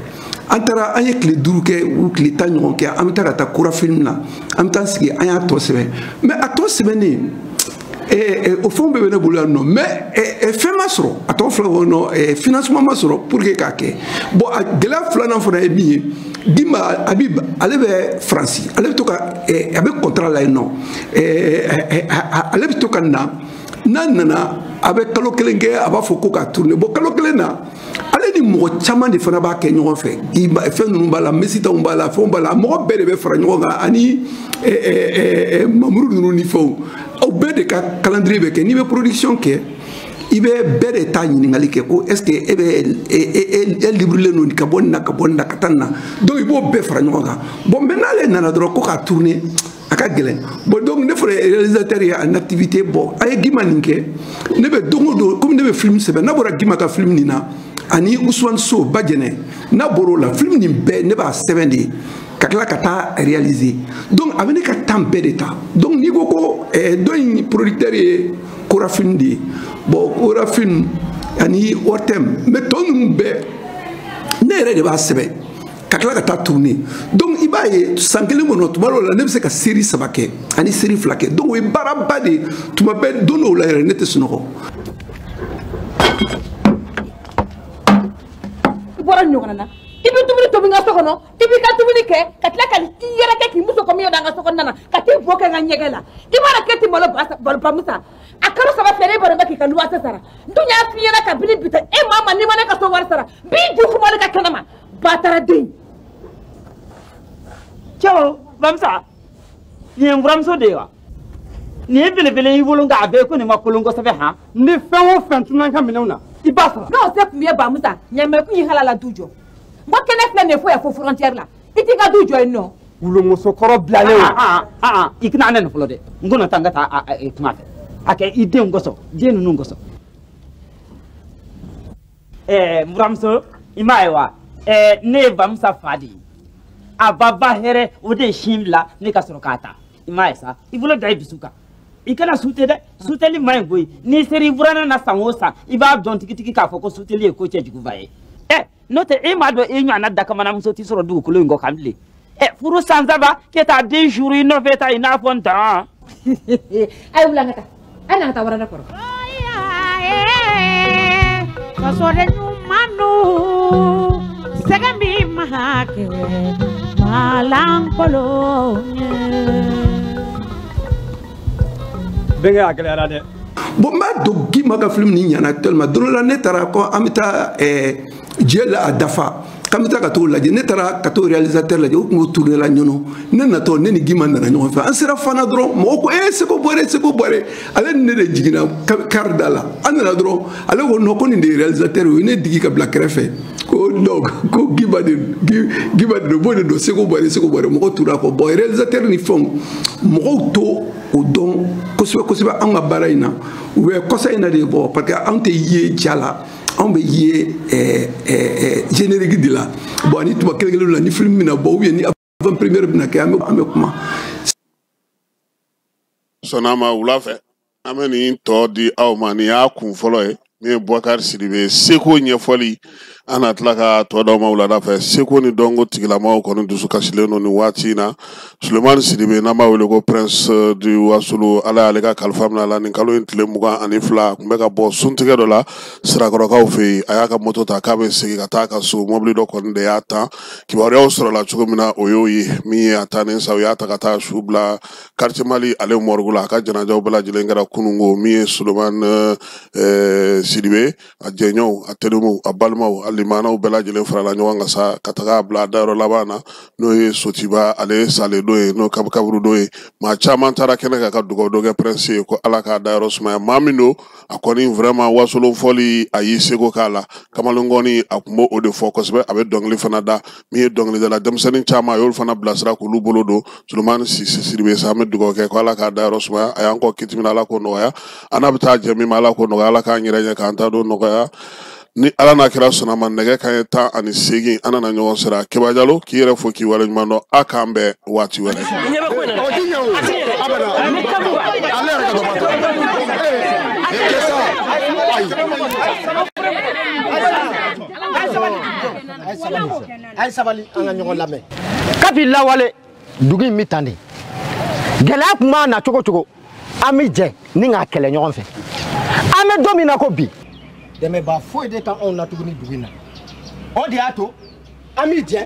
an taara an ye tile 5 kɛ u tile 10 ɲɔgɔn kɛ an bɛ taa ka taa Kora Film na an bɛ taa sigi an y'a tɔ sɛbɛn mais a tɔ sɛbɛnnen o fɛnw bɛɛ bɛ ne bolo yan nɔ mais fɛn ma sɔrɔ a tɔ fila kɔnɔ financement ma sɔrɔ pour que k'a kɛ bon a gɛlɛya filanan fana ye min ye Gimba Habib ale bɛ Faransi ale bɛ to ka a bɛ contrat la yen nɔ ale bɛ to ka na n'a nana a bɛ kalo 1 kɛ a b'a fɔ ko k'a tourner bon kalo 1 na ale ni mɔgɔ caman de fana b'a kɛ ɲɔgɔn fɛ fɛn ninnu b'a la mesitanw b'a la fɛnw b'a la mɔgɔ bɛɛ de bɛ fara ɲɔgɔn kan ani mamuru ninnu ni fɛnw aw bɛɛ de ka calendrier bɛ kɛ n'i bɛ production kɛ i bɛ bɛɛ de taa ɲininkali kɛ ko est ce que e bɛ librelen don ka bɔ nin na ka bɔ nin na ka taa nin na donc i b'o bɛɛ fara ɲɔgɔn kan bon mais n'ale nana dɔrɔn ko k'a tourner a ka gɛlɛn bon donc ne fɔra réalisateur ye en activité bon a ye Gima nin kɛ ne bɛ don o don comme ne bɛ film sɛbɛn n'a bɔra Gima ka film nin na ani Ousmane Sow Bajɛnɛ n'a bɔra o la film nin bɛɛ ne b'a sɛbɛn de ka tila ka taa réaliser donc a bɛ ne ka temps bɛɛ de ta donc n'i ko ko dɔ in producteur ye Kora Film de ye bon Kora Film ani Ortem mais tɔ ninnu bɛɛ ne yɛrɛ de b'a sɛbɛn ka tila ka taa tourner donc i b'a ye san kelen kɔnɔ tuma dɔw la ne bɛ se ka série 3 kɛ ani série 2 kɛ donc o ye baaraba de tuma bɛɛ don dɔw la yɛrɛ ne tɛ sunɔgɔ. I bɔra ɲɔgɔn na i bɛ dumuni tobi n ka so kɔnɔ i b'i ka dumuni kɛ ka tila ka i yɛrɛ kɛ k'i muso kɔmi yɔrɔ an ka so kɔnɔna na ka t'i bɔ kɛ n ka ɲɛgɛn la i b'a kɛ ten malo bamusa a kalo 3 filɛ ne bɔra n bɛ k'i ka luwanse sara n dun y'a f'i ɲɛna ka bili bi ta e maa ma n'i ma ne ka so wari sara b'i ju kumali ka kɛnɛ ma ba taara den. Cɛw bamusa nin ye n buramuso de ye wa nin ye belebele y'i bolo nka a bɛɛ ko nin ma kolon kosɛbɛ han ni fɛn o fɛn tunna n ka minɛnw na i b'a sɔrɔ. n'o se tun ye bamusa ɲamɛkun y'i halala du jɔ n ko kɛnɛ filɛ nin ye fo yan fo frontière la i t'i ka du jɔ yen nɔ. wolomusokɔrɔ bilalen o. I kana ne nin fɔlɔ dɛ n ko na taa n ka taa kuma fɛ a kɛ i denw kosɔn den ninnu kosɔn. N buramuso i m'a ye wa ne ye bamusa fa de ye a ba ba hɛrɛ o de ye sin bila ne ka sɔrɔ k'a ta i m'a ye sa i bolo da i dusu kan i kana sute dɛ suteli ma ɲi koyi n'i sera i buranna na san o san i b'a dɔn tigitigi k'a fɔ ko suteli ye ko cɛjuguba ye n'o tɛ e m'a dɔn e ɲɔgɔnna dakamanamuso t'i sɔrɔ dugukolo in kɔ kan bilen furu san saba k'e t'a den suuru i nɔfɛ ta i n'a fɔ n tan. ayi wula n ka taa a na ka taa warada kɔrɔ. kasɔrɔ ɲuman don sɛgɛn b'i ma kɛ malankolon ye. bɛnkɛ a gɛlɛyara dɛ. bon n b'a dɔn Gima ka film ni ɲana tellement don dɔ la ne taara ko an bɛ taa diɲɛ la a dafa k'an bɛ taa ka t'o lajɛ ne taara ka t'o réalisateur lajɛ o tun b'o tourner la ɲɔnɔ ne natɔ ne ni Gima nana ɲɔgɔn fɛ an sera Fana dɔrɔn mɔgɔw ko Seko Bɔrɛ ale ni ne de jiginna car da la an nana dɔrɔn ale ko non ko nin de ye réalisateur o ye ne digi ka bila kɛrɛfɛ ko non ko Gima de don b'o de don Seko Bɔrɛ mɔgɔw tora kɔ bon réalisateur ni fɛnw mɔgɔw to o dɔn kosɛbɛ kosɛbɛ an ka baara in na u bɛ kɔsa in na de bɔ parce que an tɛ ye ja la anw bɛ ye générique de la bon ani tuma kelen la ni film bɛna bɔ ou bien ni avant première bɛna kɛ an bɛ kuma. sɔnna ma wula fɛ an bɛ nin tɔ di aw ma nin y'a kun fɔlɔ ye min ye Boubacar Sidibe Seko ɲɛfɔli an na tila ka tɔ d'aw ma wulada fɛ Seko ni dɔnko tigilamɔgɔw kɔni dusu kasilen don nin waati in na Sulemani Sidibe n'an b'a wele ko Prince du Wasolo ala y'ale ka kalifa minɛ a la nin kalo in tile 22 kun bɛ ka bɔ suntigɛ dɔ la sirakɔrɔkaw fɛ yen a y'a ka moto ta k'a bɛ segin ka taa ka so mobili dɔ kɔni de y'a tan kibaruyaw sɔrɔla cogo min na o y'o ye min ye a tannen sa u y'a ta ka taa su bila quartier Mali ale morgue la a ka janajaw bɛɛ lajɛlen kɛra kunungo min ye Sulemani Sidibe a jɛɲɔgɔnw a terimuw a balimaw a limanaw bɛɛ lajɛlen farala ɲɔgɔn kan sa ka taga bila a dayɔrɔ laban na n'o ye Sotiba ale sale dɔ ye n'o kaburu dɔ ye maa caman taara kɛnɛ kan ka dugawu dɔ kɛ Prince ye ko ala k'a dayɔrɔ sumaya maa min don a kɔni vraiment wasolon fɔli a y'i seko k'a la kamalen kɔni a kun b'o o de fɔ kosɛbɛ a bɛ dɔnkili fana da min ye dɔnkilidala denmisɛnnin caman a y'olu fana bilasira k'olu bolo don Sulemani Sidibe sa an bɛ dugawu kɛ ko ala k'a dayɔrɔ sumaya a y'an kɔ kiti min ala k'o nɔgɔya an n'a bɛ taa jɛ min ma ala k'o nɔgɔya ala k'an yɛrɛ ɲɛ k'an ta don nɔgɔya ni ala n'a kɛra sɔnna ma nɛgɛ kanɲɛ 18 an nana ɲɔgɔn sera Keba Jalo k'i yɛrɛ fo k'i wale ɲuman dɔn a k'an bɛn waati wɛrɛ. a ye sabali an ka ɲɔgɔn lamɛn kabi lawale dugu in bɛ tan de gɛlɛya tun b'a na cogo cogo an bɛ jɛ ni k'a kɛlɛ ɲɔgɔn fɛ an bɛ don min na ko bi dɛmɛba foyi de t'anw na tuguni dugu in na o de y'a to an bɛ jɛ